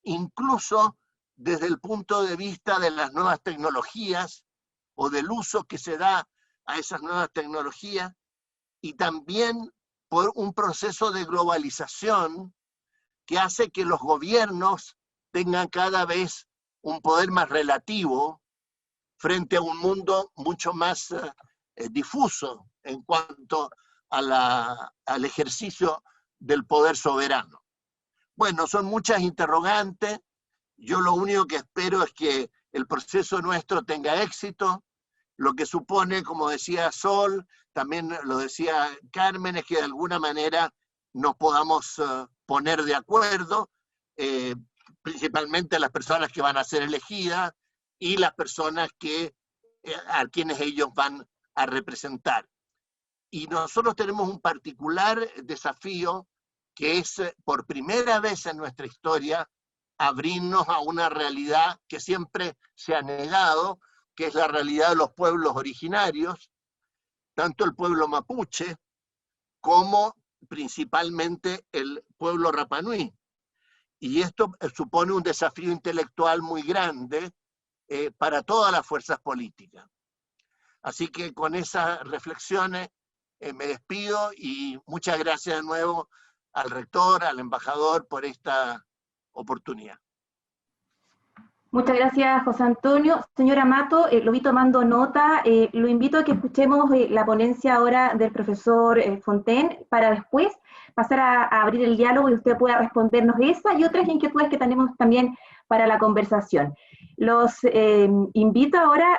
incluso desde el punto de vista de las nuevas tecnologías o del uso que se da a esas nuevas tecnologías, y también por un proceso de globalización que hace que los gobiernos tengan cada vez un poder más relativo frente a un mundo mucho más difuso en cuanto a al ejercicio del poder soberano. Bueno, son muchas interrogantes. Yo lo único que espero es que el proceso nuestro tenga éxito, lo que supone, como decía Sol, también lo decía Carmen, es que de alguna manera nos podamos poner de acuerdo, principalmente las personas que van a ser elegidas y las personas a quienes ellos van a representar. Y nosotros tenemos un particular desafío que es, por primera vez en nuestra historia, abrirnos a una realidad que siempre se ha negado, que es la realidad de los pueblos originarios, tanto el pueblo mapuche como principalmente el pueblo Rapa Nui. Y esto supone un desafío intelectual muy grande para todas las fuerzas políticas. Así que con esas reflexiones me despido y muchas gracias de nuevo al rector, al embajador por esta oportunidad. Muchas gracias, José Antonio. Señor Amato, lo vi tomando nota. Lo invito a que escuchemos la ponencia ahora del profesor Fontaine para después pasar a abrir el diálogo y usted pueda respondernos esa y otras inquietudes que tenemos también para la conversación. Los invito ahora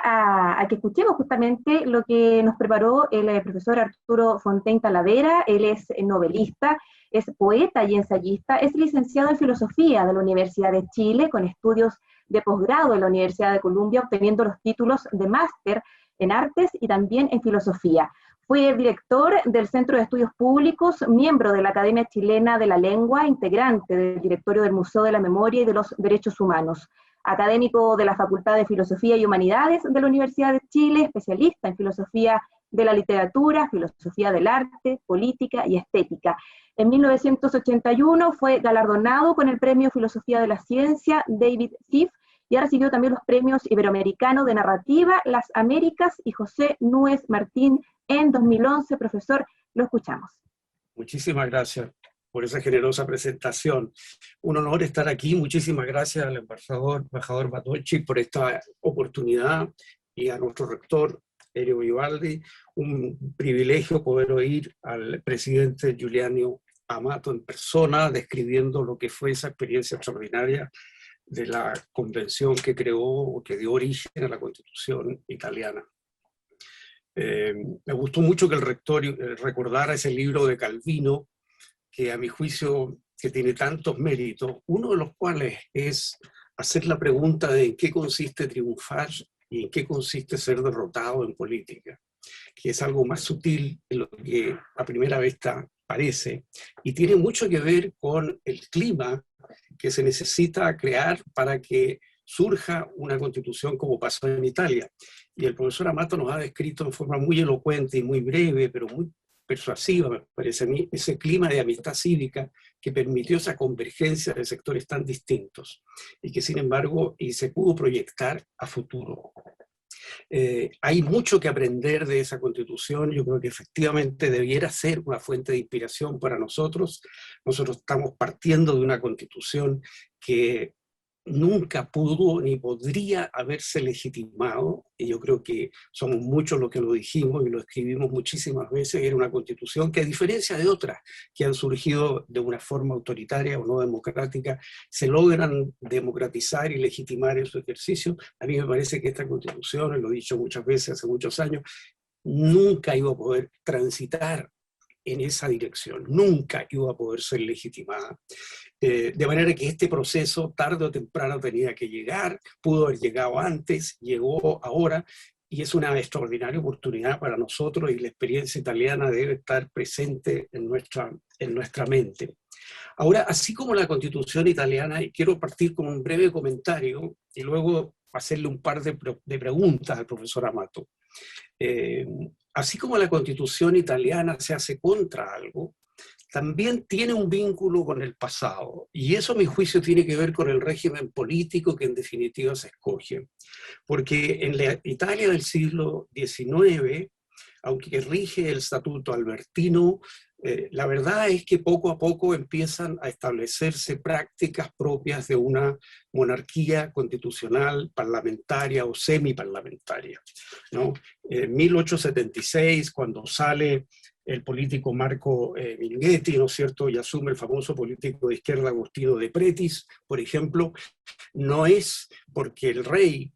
a que escuchemos justamente lo que nos preparó el profesor Arturo Fontaine Talavera. Él es novelista, es poeta y ensayista, es licenciado en Filosofía de la Universidad de Chile, con estudios de posgrado en la Universidad de Columbia, obteniendo los títulos de máster en Artes y también en Filosofía. Fue director del Centro de Estudios Públicos, miembro de la Academia Chilena de la Lengua, integrante del directorio del Museo de la Memoria y de los Derechos Humanos. académico de la Facultad de Filosofía y Humanidades de la Universidad de Chile, especialista en filosofía de la literatura, filosofía del arte, política y estética. En 1981 fue galardonado con el Premio Filosofía de la Ciencia David Schiff y ha recibido también los premios Iberoamericano de Narrativa, Las Américas y José Núñez Martín en 2011. Profesor, lo escuchamos. Muchísimas gracias por esa generosa presentación. Un honor estar aquí. Muchísimas gracias al embajador Batocchi por esta oportunidad y a nuestro rector, Enio Vivaldi. Un privilegio poder oír al presidente Giuliano Amato en persona describiendo lo que fue esa experiencia extraordinaria de la convención que creó o que dio origen a la Constitución italiana. Me gustó mucho que el rector recordara ese libro de Calvino, que a mi juicio que tiene tantos méritos, uno de los cuales es hacer la pregunta de en qué consiste triunfar y en qué consiste ser derrotado en política, que es algo más sutil de lo que a primera vista parece, y tiene mucho que ver con el clima que se necesita crear para que surja una constitución como pasó en Italia. Y el profesor Amato nos ha descrito en forma muy elocuente y muy breve, pero muy persuasiva, me parece a mí, ese clima de amistad cívica que permitió esa convergencia de sectores tan distintos y que sin embargo se pudo proyectar a futuro. Hay mucho que aprender de esa Constitución. Yo creo que efectivamente debiera ser una fuente de inspiración para nosotros. Nosotros estamos partiendo de una Constitución que nunca pudo ni podría haberse legitimado, y yo creo que somos muchos los que lo dijimos y lo escribimos muchísimas veces. Era una Constitución que, a diferencia de otras que han surgido de una forma autoritaria o no democrática, se logran democratizar y legitimar en su ejercicio. A mí me parece que esta Constitución, lo he dicho muchas veces hace muchos años, nunca iba a poder transitar en esa dirección, nunca iba a poder ser legitimada. De manera que este proceso tarde o temprano tenía que llegar, pudo haber llegado antes, llegó ahora, y es una extraordinaria oportunidad para nosotros, y la experiencia italiana debe estar presente en nuestra mente. Ahora, así como la Constitución italiana, y quiero partir con un breve comentario y luego hacerle un par de preguntas al profesor Amato. Así como la Constitución italiana se hace contra algo, también tiene un vínculo con el pasado, y eso a mi juicio tiene que ver con el régimen político que en definitiva se escoge. Porque en la Italia del siglo XIX, aunque rige el Estatuto Albertino, la verdad es que poco a poco empiezan a establecerse prácticas propias de una monarquía constitucional, parlamentaria o semiparlamentaria, ¿no? En 1876, cuando sale el político Marco Minghetti, ¿no es cierto?, y asume el famoso político de izquierda Agostino de Pretis, por ejemplo, no es porque el rey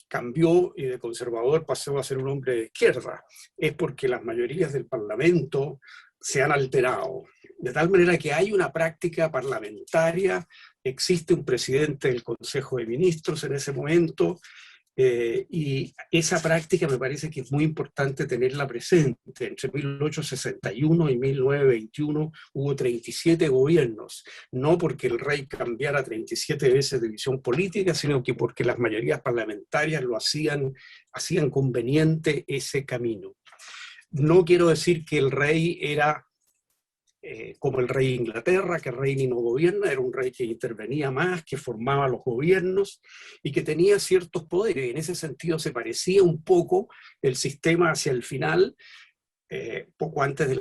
cambió y de conservador pasó a ser un hombre de izquierda, es porque las mayorías del Parlamento se han alterado, de tal manera que hay una práctica parlamentaria, existe un presidente del Consejo de Ministros en ese momento, y esa práctica me parece que es muy importante tenerla presente. Entre 1861 y 1921 hubo 37 gobiernos, no porque el rey cambiara 37 veces de visión política, sino que porque las mayorías parlamentarias lo hacían conveniente ese camino. No quiero decir que el rey era como el rey de Inglaterra, que reina y no gobierna, era un rey que intervenía más, que formaba los gobiernos y que tenía ciertos poderes. En ese sentido se parecía un poco el sistema hacia el final, poco antes de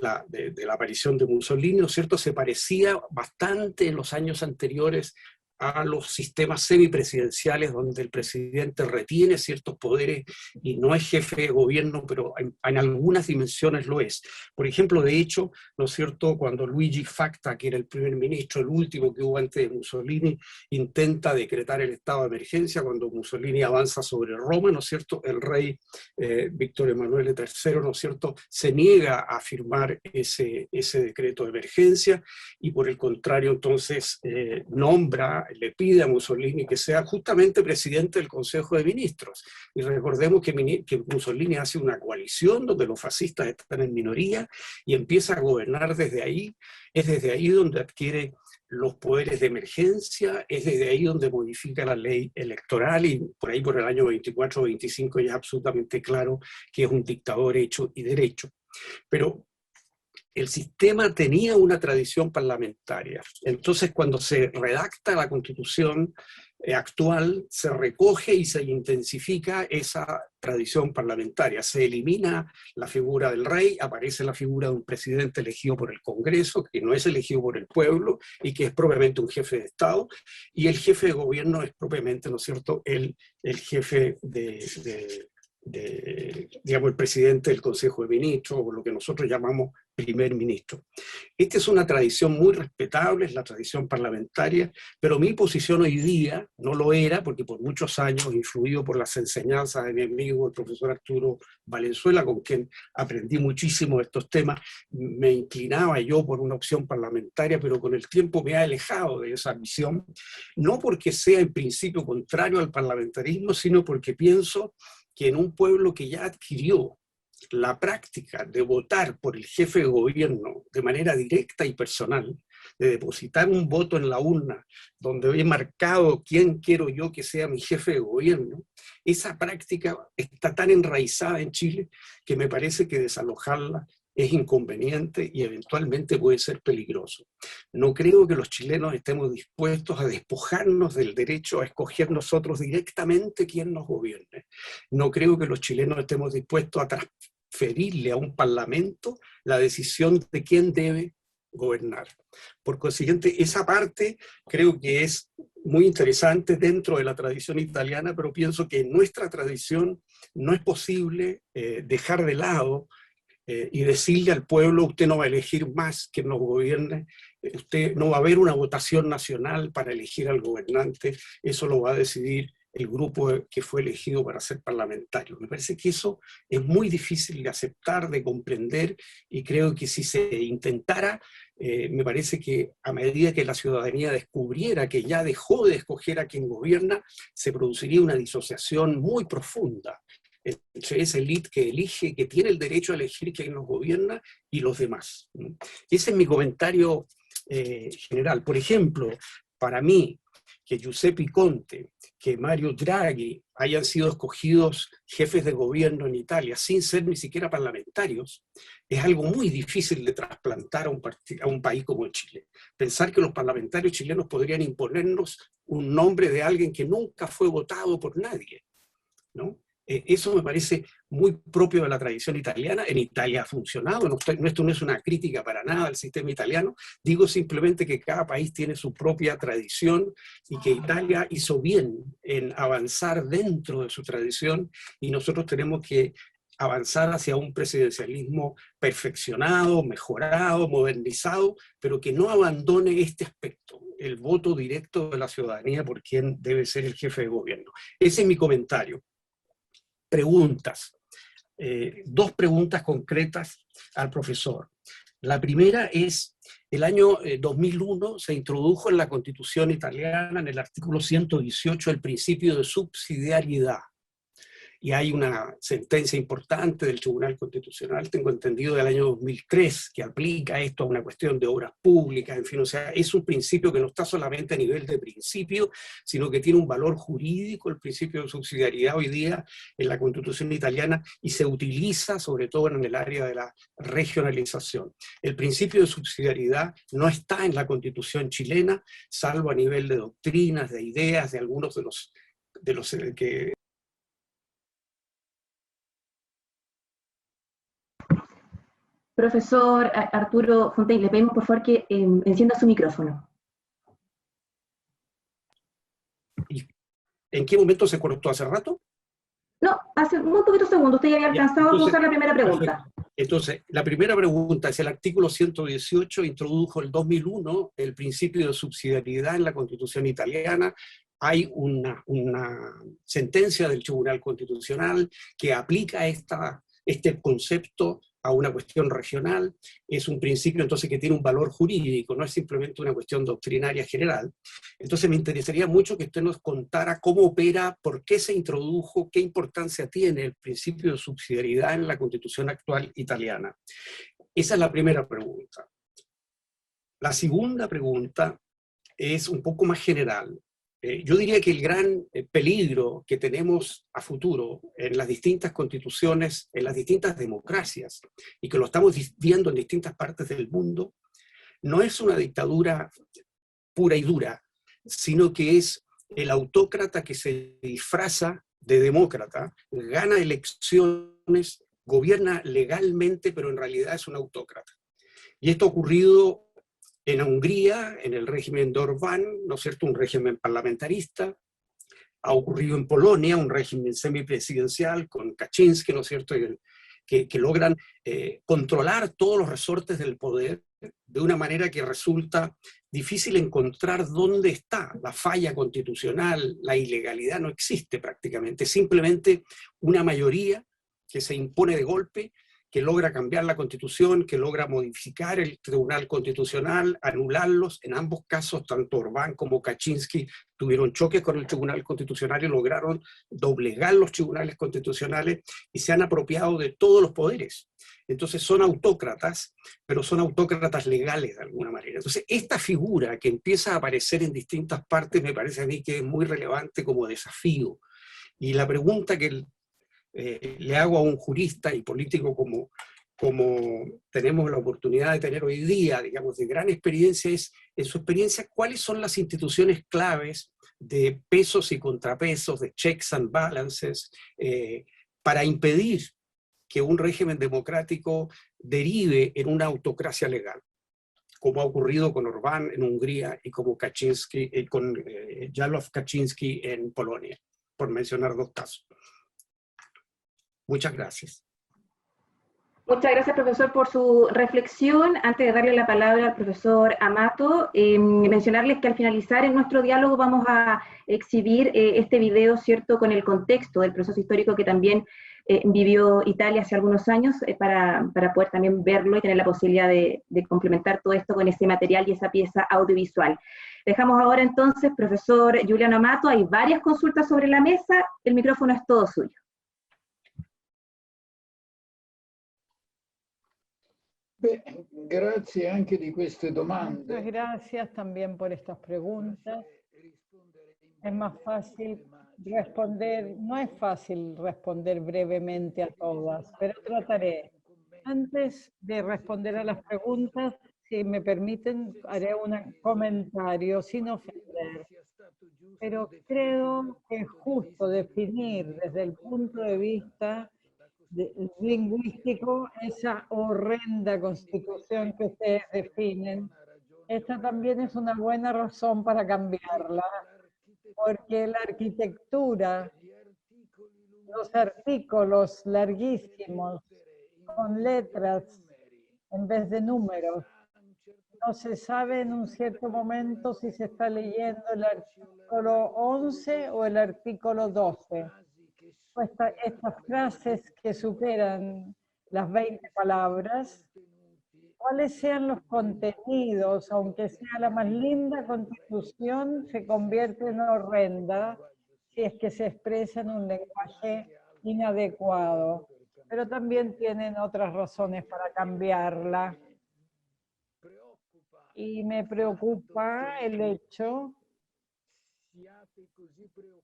la aparición de Mussolini, ¿no es cierto? Se parecía bastante en los años anteriores a los sistemas semipresidenciales donde el presidente retiene ciertos poderes y no es jefe de gobierno, pero en algunas dimensiones lo es. Por ejemplo, de hecho, ¿no es cierto?, cuando Luigi Facta, que era el primer ministro, el último que hubo antes de Mussolini, intenta decretar el estado de emergencia, cuando Mussolini avanza sobre Roma, ¿no es cierto?, el rey Víctor Emanuele III, ¿no es cierto?, se niega a firmar ese decreto de emergencia y por el contrario entonces le pide a Mussolini que sea justamente presidente del Consejo de Ministros. Y recordemos que Mussolini hace una coalición donde los fascistas están en minoría y empieza a gobernar desde ahí. Es desde ahí donde adquiere los poderes de emergencia, es desde ahí donde modifica la ley electoral, y por ahí por el año 24 o 25 ya es absolutamente claro que es un dictador hecho y derecho. Pero el sistema tenía una tradición parlamentaria. Entonces, cuando se redacta la Constitución actual, se recoge y se intensifica esa tradición parlamentaria. Se elimina la figura del rey, aparece la figura de un presidente elegido por el Congreso, que no es elegido por el pueblo y que es propiamente un jefe de Estado, y el jefe de gobierno es propiamente, ¿no es cierto?, el jefe digamos, el presidente del Consejo de Ministros, o lo que nosotros llamamos primer ministro. Esta es una tradición muy respetable, es la tradición parlamentaria, pero mi posición hoy día no lo era, porque por muchos años, influido por las enseñanzas de mi amigo, el profesor Arturo Valenzuela, con quien aprendí muchísimo de estos temas, me inclinaba yo por una opción parlamentaria, pero con el tiempo me he alejado de esa visión, no porque sea en principio contrario al parlamentarismo, sino porque pienso que en un pueblo que ya adquirió la práctica de votar por el jefe de gobierno de manera directa y personal, de depositar un voto en la urna donde he marcado quién quiero yo que sea mi jefe de gobierno, esa práctica está tan enraizada en Chile que me parece que desalojarla es inconveniente y eventualmente puede ser peligroso. No creo que los chilenos estemos dispuestos a despojarnos del derecho a escoger nosotros directamente quién nos gobierne. No creo que los chilenos estemos dispuestos a transferirle a un parlamento la decisión de quién debe gobernar. Por consiguiente, esa parte creo que es muy interesante dentro de la tradición italiana, pero pienso que en nuestra tradición no es posible dejar de lado y decirle al pueblo: usted no va a elegir más que nos gobierne, usted no va a haber una votación nacional para elegir al gobernante, eso lo va a decidir el grupo que fue elegido para ser parlamentario. Me parece que eso es muy difícil de aceptar, de comprender, y creo que si se intentara, me parece que a medida que la ciudadanía descubriera que ya dejó de escoger a quien gobierna, se produciría una disociación muy profunda entre esa élite que elige, que tiene el derecho a elegir quién nos gobierna, y los demás. Ese es mi comentario general. Por ejemplo, para mí, que Giuseppe Conte, que Mario Draghi hayan sido escogidos jefes de gobierno en Italia sin ser ni siquiera parlamentarios, es algo muy difícil de trasplantar a un país como Chile. Pensar que los parlamentarios chilenos podrían imponernos un nombre de alguien que nunca fue votado por nadie, ¿no? Eso me parece muy propio de la tradición italiana. En Italia ha funcionado, esto no es una crítica para nada al sistema italiano, digo simplemente que cada país tiene su propia tradición y que Italia hizo bien en avanzar dentro de su tradición, y nosotros tenemos que avanzar hacia un presidencialismo perfeccionado, mejorado, modernizado, pero que no abandone este aspecto, el voto directo de la ciudadanía por quien debe ser el jefe de gobierno. Ese es mi comentario. Preguntas. Dos preguntas concretas al profesor. La primera es: el año 2001 se introdujo en la Constitución italiana, en el artículo 118, el principio de subsidiariedad. Y hay una sentencia importante del Tribunal Constitucional, tengo entendido, del año 2003, que aplica esto a una cuestión de obras públicas, en fin, o sea, es un principio que no está solamente a nivel de principio, sino que tiene un valor jurídico, el principio de subsidiariedad hoy día en la Constitución italiana, y se utiliza sobre todo en el área de la regionalización. El principio de subsidiariedad no está en la Constitución chilena, salvo a nivel de doctrinas, de ideas, de algunos de los que... Profesor Arturo Fontaine, le pedimos por favor que encienda su micrófono. ¿En qué momento se cortó? ¿Hace rato? No, hace muy poquitos segundos. Usted ya había alcanzado a usar la primera pregunta. Perfecto. Entonces, la primera pregunta es: el artículo 118 introdujo el 2001 el principio de subsidiariedad en la Constitución italiana. Hay una sentencia del Tribunal Constitucional que aplica este concepto a una cuestión regional. Es un principio entonces que tiene un valor jurídico, no es simplemente una cuestión doctrinaria general. Entonces me interesaría mucho que usted nos contara cómo opera, por qué se introdujo, qué importancia tiene el principio de subsidiariedad en la Constitución actual italiana. Esa es la primera pregunta. La segunda pregunta es un poco más general. Yo diría que el gran peligro que tenemos a futuro en las distintas constituciones, en las distintas democracias, y que lo estamos viendo en distintas partes del mundo, no es una dictadura pura y dura, sino que es el autócrata que se disfraza de demócrata, gana elecciones, gobierna legalmente, pero en realidad es un autócrata. Y esto ha ocurrido en Hungría, en el régimen de Orbán, ¿no es cierto?, un régimen parlamentarista. Ha ocurrido en Polonia, un régimen semipresidencial con Kaczynski, ¿no es cierto?, que logran controlar todos los resortes del poder de una manera que resulta difícil encontrar dónde está la falla constitucional. La ilegalidad no existe prácticamente, simplemente una mayoría que se impone de golpe, que logra cambiar la Constitución, que logra modificar el Tribunal Constitucional, anularlos. En ambos casos, tanto Orbán como Kaczynski tuvieron choques con el Tribunal Constitucional y lograron doblegar los tribunales constitucionales y se han apropiado de todos los poderes. Entonces son autócratas, pero son autócratas legales de alguna manera. Entonces esta figura que empieza a aparecer en distintas partes me parece a mí que es muy relevante como desafío. Y la pregunta que le hago a un jurista y político como tenemos la oportunidad de tener hoy día, digamos, de gran experiencia, es, en su experiencia, ¿cuáles son las instituciones claves de pesos y contrapesos, de checks and balances, para impedir que un régimen democrático derive en una autocracia legal, como ha ocurrido con Orbán en Hungría y como Kaczynski, con Jarosław Kaczynski en Polonia, por mencionar dos casos? Muchas gracias. Muchas gracias, profesor, por su reflexión. Antes de darle la palabra al profesor Amato, mencionarles que al finalizar en nuestro diálogo vamos a exhibir este video, ¿cierto?, con el contexto del proceso histórico que también vivió Italia hace algunos años, para poder también verlo y tener la posibilidad de complementar todo esto con ese material y esa pieza audiovisual. Dejamos ahora entonces, profesor Giuliano Amato, hay varias consultas sobre la mesa, el micrófono es todo suyo. Grazie anche di queste domande. Muchas gracias también por estas preguntas. Es más fácil responder, no es fácil responder brevemente a todas, pero trataré. Antes de responder a las preguntas, si me permiten, haré un comentario sin ofender. Pero creo que es justo definir desde el punto de vista lingüístico esa horrenda constitución que ustedes definen. Esta también es una buena razón para cambiarla, porque la arquitectura, los artículos larguísimos, con letras en vez de números, no se sabe en un cierto momento si se está leyendo el artículo 11 o el artículo 12. Estas frases que superan las 20 palabras, cuáles sean los contenidos, aunque sea la más linda constitución, se convierte en horrenda si es que se expresa en un lenguaje inadecuado. Pero también tienen otras razones para cambiarla. Y me preocupa el hecho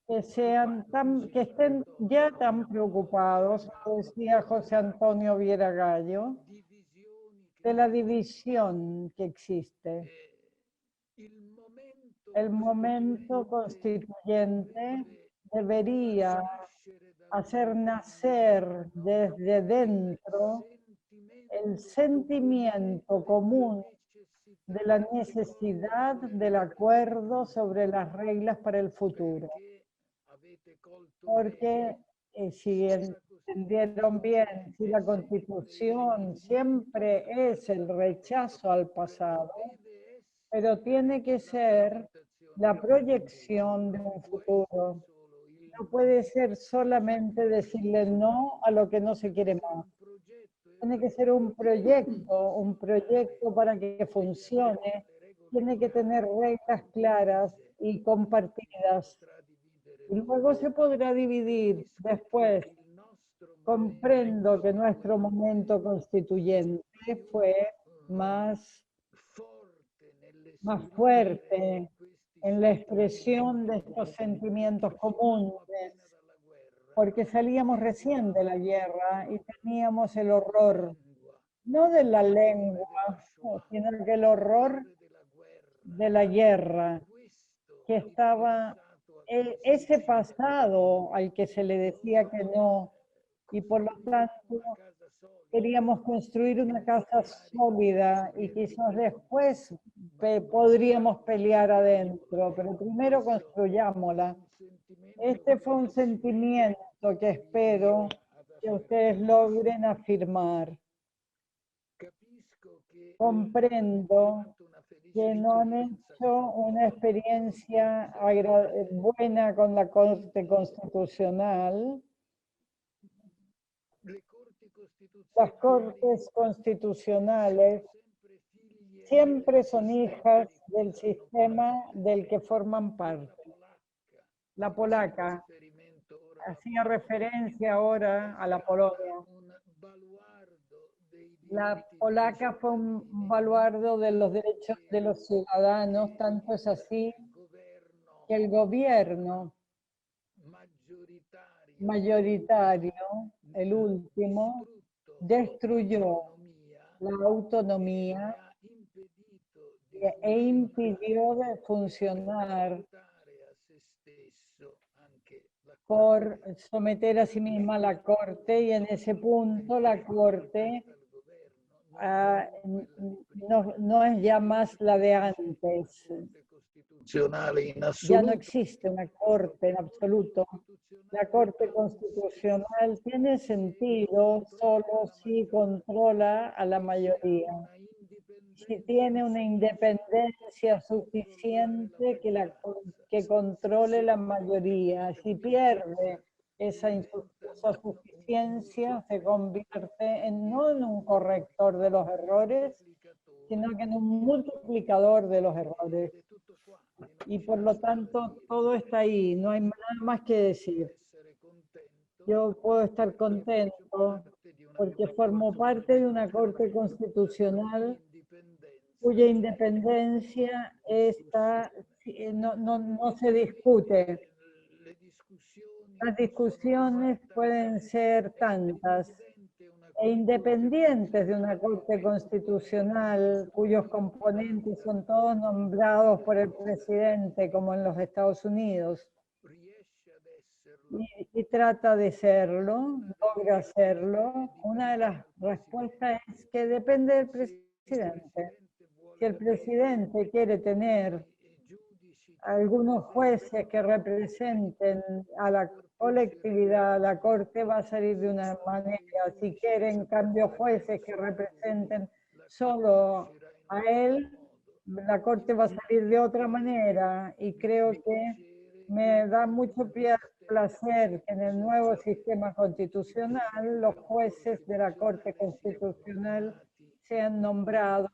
que estén ya tan preocupados, como decía José Antonio Viera Gallo, de la división que existe. El momento constituyente debería hacer nacer desde dentro el sentimiento común de la necesidad del acuerdo sobre las reglas para el futuro. Porque si entendieron bien, si la Constitución siempre es el rechazo al pasado, pero tiene que ser la proyección de un futuro. No puede ser solamente decirle no a lo que no se quiere más. Tiene que ser un proyecto para que funcione, tiene que tener reglas claras y compartidas. Y luego se podrá dividir después. Comprendo que nuestro momento constituyente fue más fuerte en la expresión de estos sentimientos comunes, porque salíamos recién de la guerra y teníamos el horror, no de la lengua, sino que el horror de la guerra, que estaba ese pasado al que se le decía que no, y por lo tanto queríamos construir una casa sólida y quizás después podríamos pelear adentro, pero primero construyámosla. Este fue un sentimiento que espero que ustedes logren afirmar. Comprendo que no han hecho una experiencia buena con la Corte Constitucional. Las Cortes Constitucionales siempre son hijas del sistema del que forman parte. La polaca hacía referencia ahora a la Polonia. La polaca fue un baluardo de los derechos de los ciudadanos, tanto es así que el gobierno mayoritario, el último, destruyó la autonomía e impidió de funcionar por someter a sí misma a la Corte, y en ese punto la Corte no es ya más la de antes. Ya no existe una Corte en absoluto. La Corte Constitucional tiene sentido solo si controla a la mayoría. Si tiene una independencia suficiente que controle la mayoría. Si pierde esa suficiencia, se convierte no en un corrector de los errores, sino que en un multiplicador de los errores. Y por lo tanto, todo está ahí, no hay nada más que decir. Yo puedo estar contento porque formo parte de una Corte Constitucional cuya independencia no se discute. Las discusiones pueden ser tantas e independientes de una Corte Constitucional cuyos componentes son todos nombrados por el presidente, como en los Estados Unidos. Y trata de serlo, logra hacerlo. Una de las respuestas es que depende del presidente. Si el presidente quiere tener algunos jueces que representen a la colectividad, la Corte va a salir de una manera. Si quieren, en cambio, jueces que representen solo a él, la Corte va a salir de otra manera. Y creo que me da mucho placer que en el nuevo sistema constitucional los jueces de la Corte Constitucional sean nombrados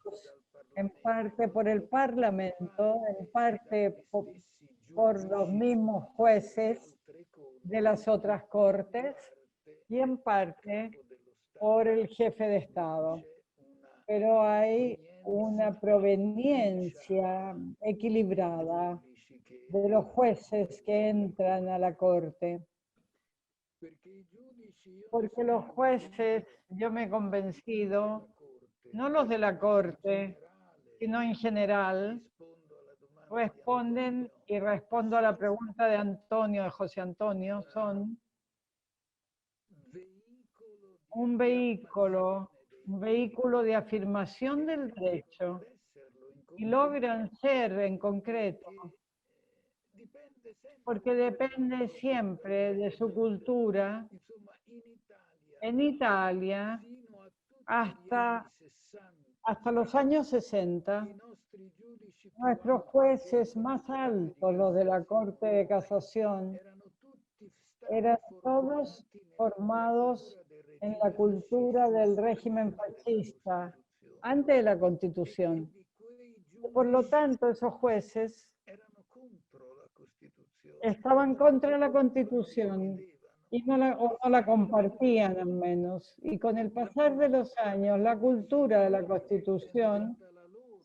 en parte por el Parlamento, en parte por los mismos jueces de las otras cortes y en parte por el jefe de Estado. Pero hay una proveniencia equilibrada de los jueces que entran a la Corte. Porque los jueces, yo me he convencido, no los de la Corte, sino en general, responden, y respondo a la pregunta de Antonio, de José Antonio, son un vehículo de afirmación del derecho, y logran ser en concreto, porque depende siempre de su cultura. En Italia, hasta los años 60, nuestros jueces más altos, los de la Corte de Casación, eran todos formados en la cultura del régimen fascista, antes de la Constitución. Por lo tanto, esos jueces estaban contra la Constitución y no la compartían, al menos. Y con el pasar de los años, la cultura de la Constitución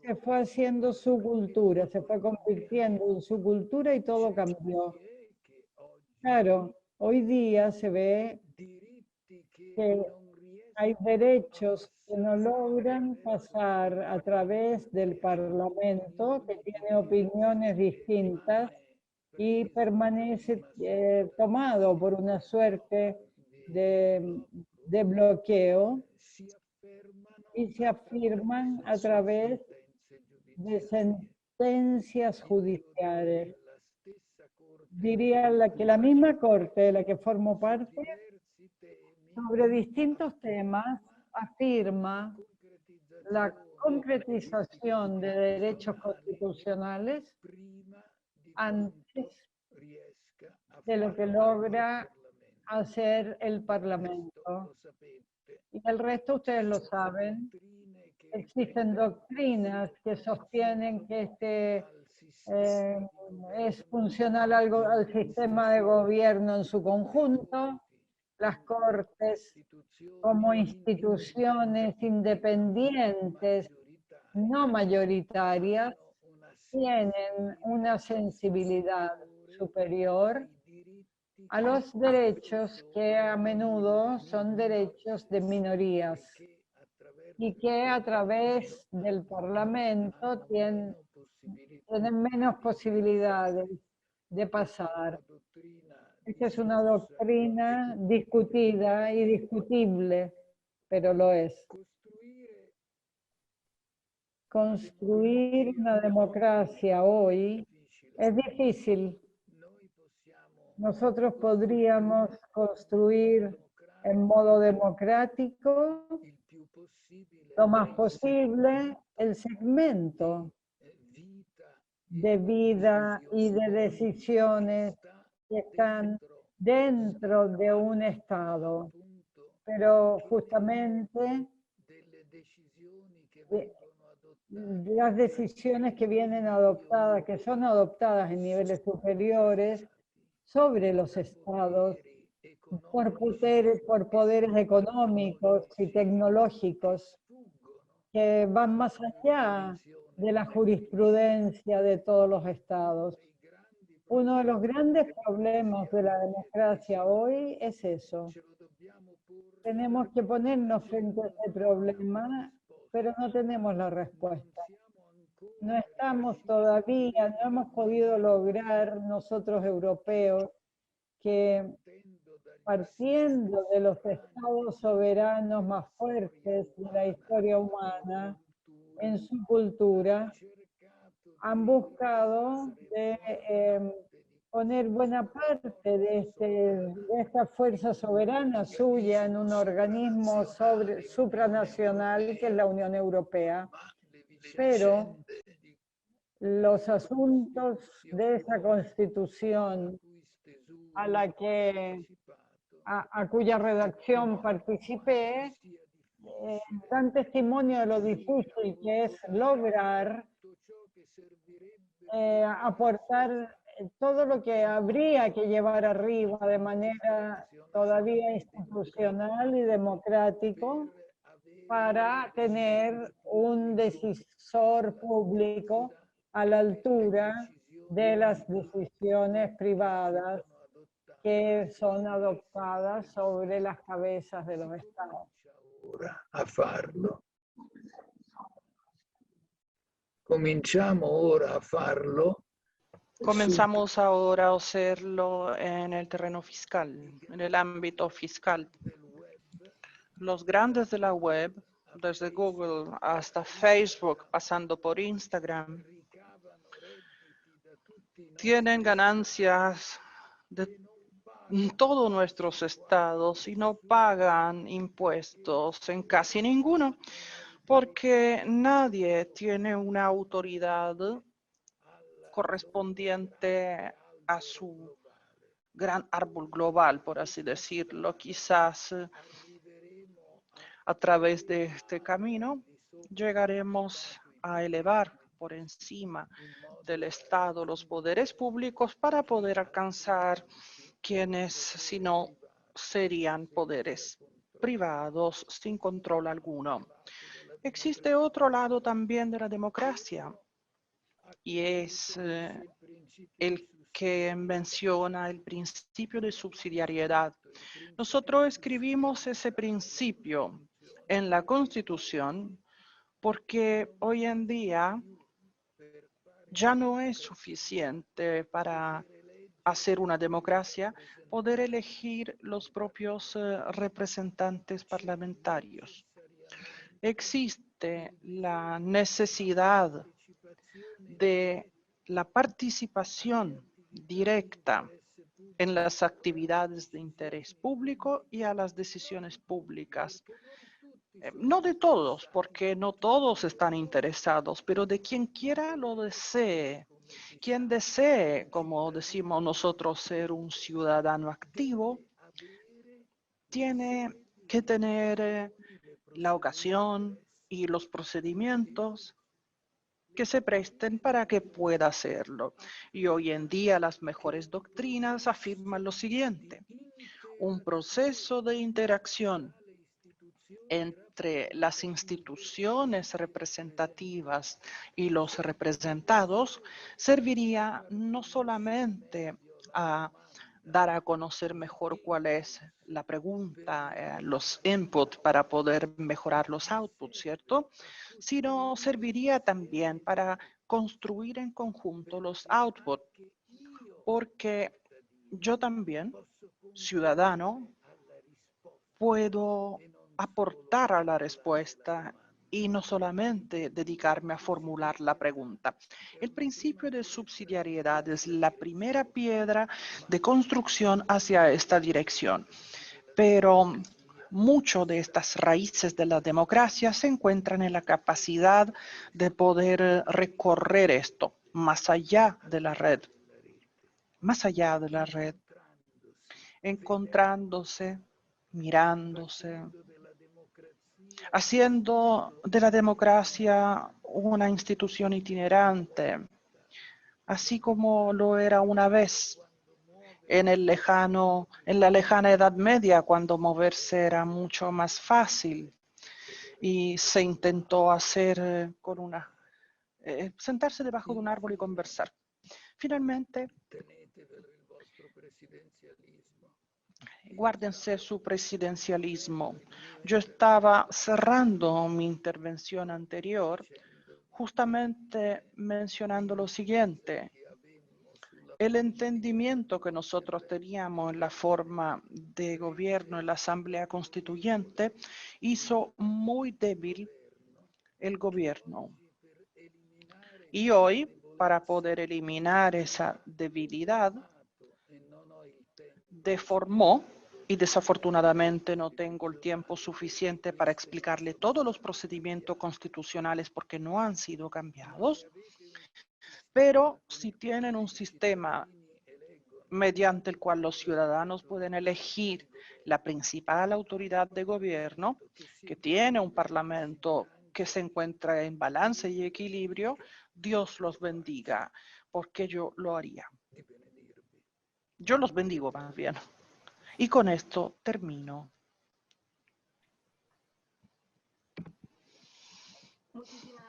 se fue haciendo su cultura, se fue convirtiendo en su cultura y todo cambió. Claro, hoy día se ve que hay derechos que no logran pasar a través del Parlamento, que tiene opiniones distintas y permanece tomado por una suerte de bloqueo y se afirman a través de sentencias judiciales. Diría que la misma corte de la que formo parte, sobre distintos temas, afirma la concretización de derechos constitucionales antes de lo que logra hacer el Parlamento. Y el resto ustedes lo saben. Existen doctrinas que sostienen que es funcional al sistema de gobierno en su conjunto. Las cortes como instituciones independientes, no mayoritarias, tienen una sensibilidad superior a los derechos que a menudo son derechos de minorías y que a través del Parlamento tienen menos posibilidades de pasar. Esta es una doctrina discutida y discutible, pero lo es. Construir una democracia hoy es difícil. Nosotros podríamos construir en modo democrático lo más posible el segmento de vida y de decisiones que están dentro de un Estado, pero justamente las decisiones que vienen adoptadas, que son adoptadas en niveles superiores sobre los Estados por poderes económicos y tecnológicos que van más allá de la jurisprudencia de todos los Estados. Uno de los grandes problemas de la democracia hoy es eso. Tenemos que ponernos frente a ese problema, pero no tenemos la respuesta. No estamos todavía, no hemos podido lograr nosotros europeos que partiendo de los estados soberanos más fuertes de la historia humana, en su cultura, han buscado poner buena parte de esta fuerza soberana suya en un organismo supranacional que es la Unión Europea. Pero los asuntos de esa constitución a cuya redacción participé, dan testimonio de lo difícil que es lograr aportar todo lo que habría que llevar arriba de manera todavía institucional y democrático para tener un decisor público a la altura de las decisiones privadas che sono adoptate sobre las cabezas de los estados. A farlo. Cominciamo ora a farlo. Comenzamos ahora a hacerlo en el terreno fiscal, en el ámbito fiscal. Los grandes de la web, desde Google hasta Facebook, pasando por Instagram, tienen ganancias de todos nuestros estados y no pagan impuestos en casi ninguno, porque nadie tiene una autoridad correspondiente a su gran árbol global, por así decirlo. Quizás a través de este camino llegaremos a elevar por encima del Estado los poderes públicos para poder alcanzar quienes, si no, serían poderes privados sin control alguno. Existe otro lado también de la democracia, y es el que menciona el principio de subsidiariedad. Nosotros escribimos ese principio en la Constitución porque hoy en día ya no es suficiente para hacer una democracia poder elegir los propios representantes parlamentarios. Existe la necesidad de la participación directa en las actividades de interés público y a las decisiones públicas. No de todos, porque no todos están interesados, pero de quien quiera lo desee. Quien desee, como decimos nosotros, ser un ciudadano activo, tiene que tener la ocasión y los procedimientos que se presten para que pueda hacerlo. Y hoy en día las mejores doctrinas afirman lo siguiente: un proceso de interacción entre las instituciones representativas y los representados serviría no solamente a dar a conocer mejor cuál es la pregunta, los inputs para poder mejorar los outputs, ¿cierto? Sino serviría también para construir en conjunto los outputs, porque yo también, ciudadano, puedo aportar a la respuesta y no solamente dedicarme a formular la pregunta. El principio de subsidiariedad es la primera piedra de construcción hacia esta dirección, pero mucho de estas raíces de la democracia se encuentran en la capacidad de poder recorrer esto más allá de la red, encontrándose, mirándose, haciendo de la democracia una institución itinerante, así como lo era una vez en la lejana Edad Media, cuando moverse era mucho más fácil y se intentó hacer sentarse debajo de un árbol y conversar. Finalmente, guárdense su presidencialismo. Yo estaba cerrando mi intervención anterior justamente mencionando lo siguiente: el entendimiento que nosotros teníamos en la forma de gobierno en la Asamblea Constituyente hizo muy débil el gobierno. Y hoy, para poder eliminar esa debilidad, deformó, y desafortunadamente no tengo el tiempo suficiente para explicarle todos los procedimientos constitucionales porque no han sido cambiados, pero si tienen un sistema mediante el cual los ciudadanos pueden elegir la principal autoridad de gobierno, que tiene un parlamento que se encuentra en balance y equilibrio, Dios los bendiga, porque yo lo haría. Yo los bendigo más bien. Y con esto termino. Muchísimas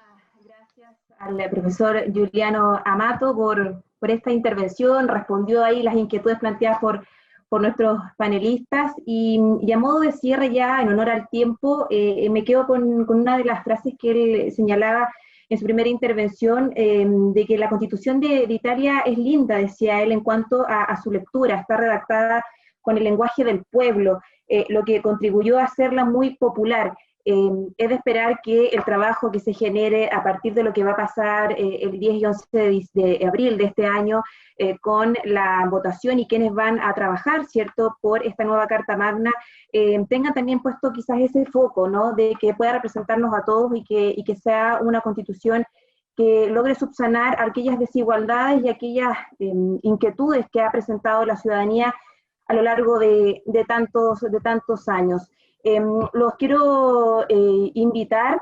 gracias al profesor Giuliano Amato por esta intervención. Respondió ahí las inquietudes planteadas por nuestros panelistas y a modo de cierre, ya en honor al tiempo, me quedo con una de las frases que él señalaba en su primera intervención, de que la Constitución de Italia es linda, decía él, en cuanto a su lectura. Está redactada con el lenguaje del pueblo, lo que contribuyó a hacerla muy popular. Es de esperar que el trabajo que se genere a partir de lo que va a pasar el 10 y 11 de abril de este año con la votación y quienes van a trabajar, ¿cierto?, por esta nueva Carta Magna, tengan también puesto quizás ese foco, ¿no?, de que pueda representarnos a todos y que sea una Constitución que logre subsanar aquellas desigualdades y aquellas inquietudes que ha presentado la ciudadanía a lo largo de tantos años. Los quiero invitar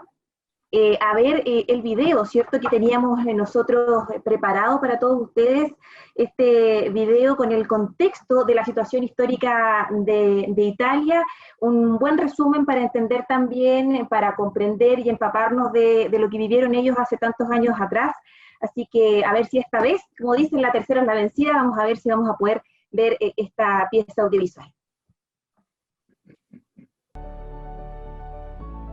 a ver el video, ¿cierto? Que teníamos nosotros preparado para todos ustedes, este video con el contexto de la situación histórica de Italia, un buen resumen para entender también, para comprender y empaparnos de lo que vivieron ellos hace tantos años atrás. Así que a ver si esta vez, como dicen, la tercera es la vencida, vamos a ver si vamos a poder ver esta pieza audiovisual.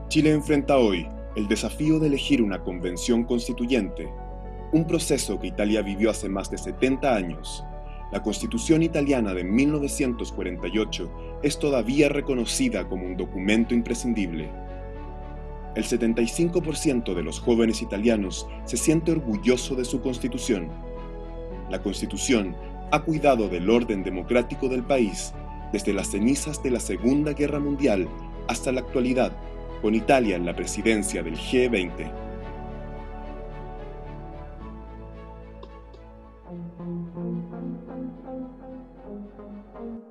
Chile enfrenta hoy el desafío de elegir una convención constituyente, un proceso que Italia vivió hace más de 70 años. La Constitución italiana de 1948 es todavía reconocida como un documento imprescindible. El 75% de los jóvenes italianos se siente orgulloso de su Constitución. La Constitución ha cuidado del orden democrático del país desde las cenizas de la Segunda Guerra Mundial hasta la actualidad, con Italia en la presidencia del G20.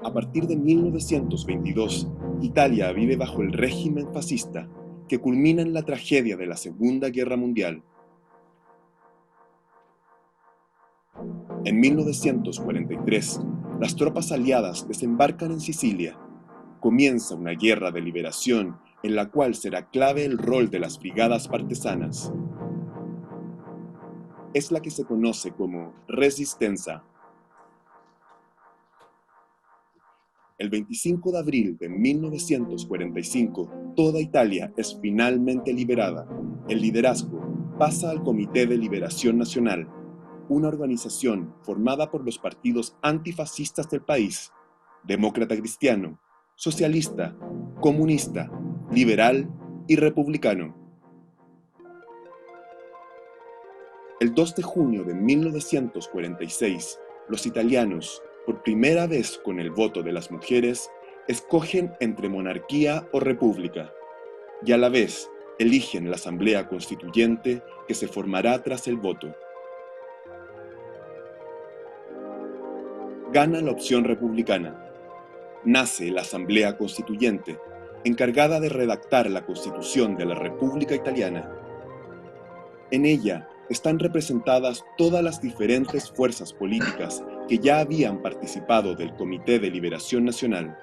A partir de 1922, Italia vive bajo el régimen fascista, que culmina en la tragedia de la Segunda Guerra Mundial. En 1943, las tropas aliadas desembarcan en Sicilia. Comienza una guerra de liberación en la cual será clave el rol de las brigadas partesanas. Es la que se conoce como Resistenza. El 25 de abril de 1945, toda Italia es finalmente liberada. El liderazgo pasa al Comité de Liberación Nacional, una organización formada por los partidos antifascistas del país: demócrata cristiano, socialista, comunista, liberal y republicano. El 2 de junio de 1946, los italianos, por primera vez con el voto de las mujeres, escogen entre monarquía o república, y a la vez eligen la Asamblea Constituyente que se formará tras el voto. Gana la opción republicana. Nace la Asamblea Constituyente, encargada de redactar la Constitución de la República Italiana. En ella están representadas todas las diferentes fuerzas políticas que ya habían participado del Comité de Liberación Nacional.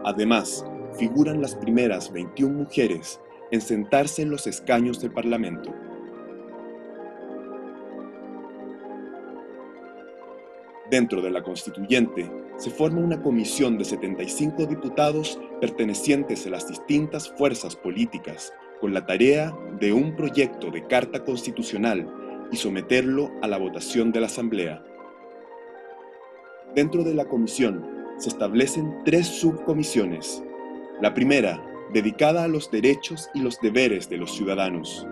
Además, figuran las primeras 21 mujeres en sentarse en los escaños del Parlamento. Dentro de la Constituyente, se forma una comisión de 75 diputados pertenecientes a las distintas fuerzas políticas, con la tarea de un proyecto de Carta Constitucional y someterlo a la votación de la Asamblea. Dentro de la comisión se establecen 3 subcomisiones. La primera, dedicada a los derechos y los deberes de los ciudadanos.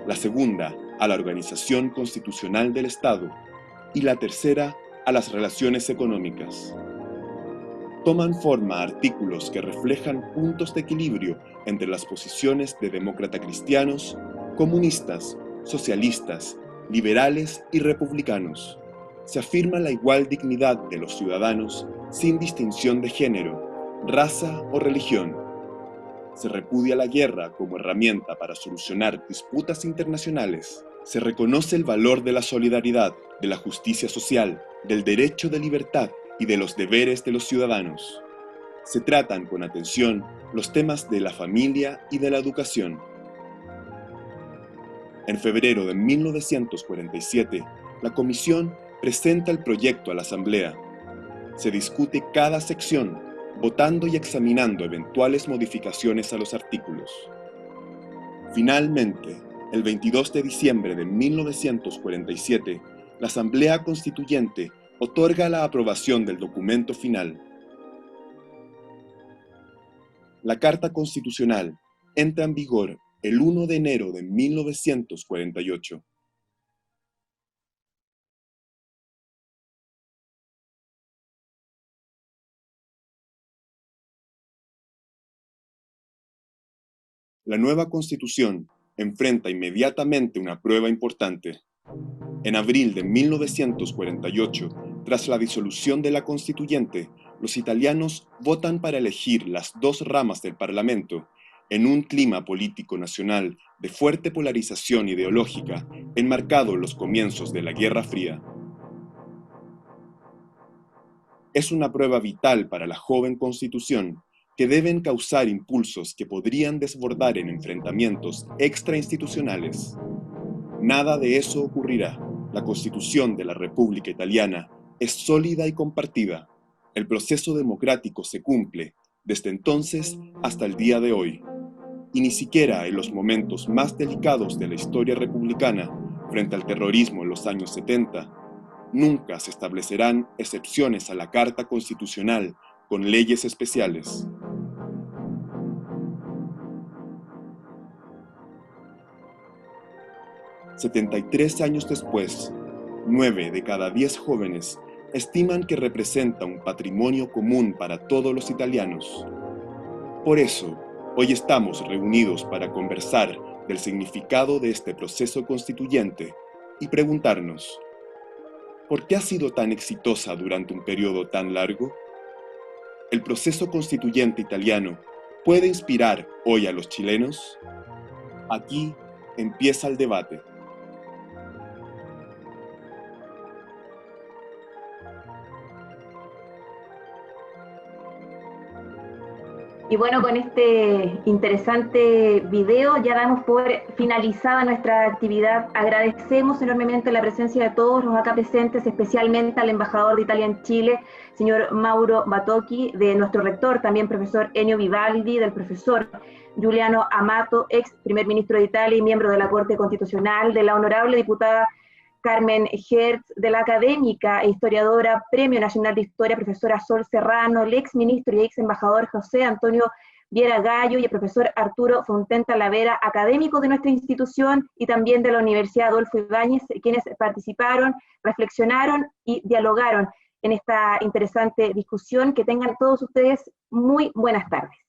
La segunda, a la organización constitucional del Estado. Y la tercera, a las relaciones económicas. Toman forma artículos que reflejan puntos de equilibrio entre las posiciones de demócrata cristianos, comunistas, socialistas, liberales y republicanos. Se afirma la igual dignidad de los ciudadanos sin distinción de género, raza o religión. Se repudia la guerra como herramienta para solucionar disputas internacionales. Se reconoce el valor de la solidaridad, de la justicia social, del derecho de libertad y de los deberes de los ciudadanos. Se tratan con atención los temas de la familia y de la educación. En febrero de 1947, la Comisión presenta el proyecto a la Asamblea. Se discute cada sección, votando y examinando eventuales modificaciones a los artículos. Finalmente, el 22 de diciembre de 1947, la Asamblea Constituyente otorga la aprobación del documento final. La Carta Constitucional entra en vigor el 1 de enero de 1948. La nueva Constitución enfrenta inmediatamente una prueba importante. En abril de 1948, tras la disolución de la Constituyente, los italianos votan para elegir las 2 ramas del Parlamento en un clima político nacional de fuerte polarización ideológica enmarcado en los comienzos de la Guerra Fría. Es una prueba vital para la joven Constitución que deben causar impulsos que podrían desbordar en enfrentamientos extrainstitucionales. Nada de eso ocurrirá. La Constitución de la República Italiana es sólida y compartida. El proceso democrático se cumple desde entonces hasta el día de hoy. Y ni siquiera en los momentos más delicados de la historia republicana, frente al terrorismo en los años 70, nunca se establecerán excepciones a la Carta Constitucional con leyes especiales. «73 años después, 9 de cada 10 jóvenes estiman que representa un patrimonio común para todos los italianos. Por eso, hoy estamos reunidos para conversar del significado de este proceso constituyente y preguntarnos, ¿por qué ha sido tan exitosa durante un periodo tan largo? ¿El proceso constituyente italiano puede inspirar hoy a los chilenos? Aquí empieza el debate. Y bueno, con este interesante video ya damos por finalizada nuestra actividad. Agradecemos enormemente la presencia de todos los acá presentes, especialmente al embajador de Italia en Chile, señor Mauro Batocchi, de nuestro rector, también profesor Ennio Vivaldi, del profesor Giuliano Amato, ex primer ministro de Italia y miembro de la Corte Constitucional, de la honorable diputada Carmen Hertz, de la académica e historiadora, Premio Nacional de Historia, profesora Sol Serrano, el ex ministro y ex embajador José Antonio Viera Gallo y el profesor Arturo Fonten Talavera, académicos de nuestra institución y también de la Universidad Adolfo Ibáñez, quienes participaron, reflexionaron y dialogaron en esta interesante discusión. Que tengan todos ustedes muy buenas tardes.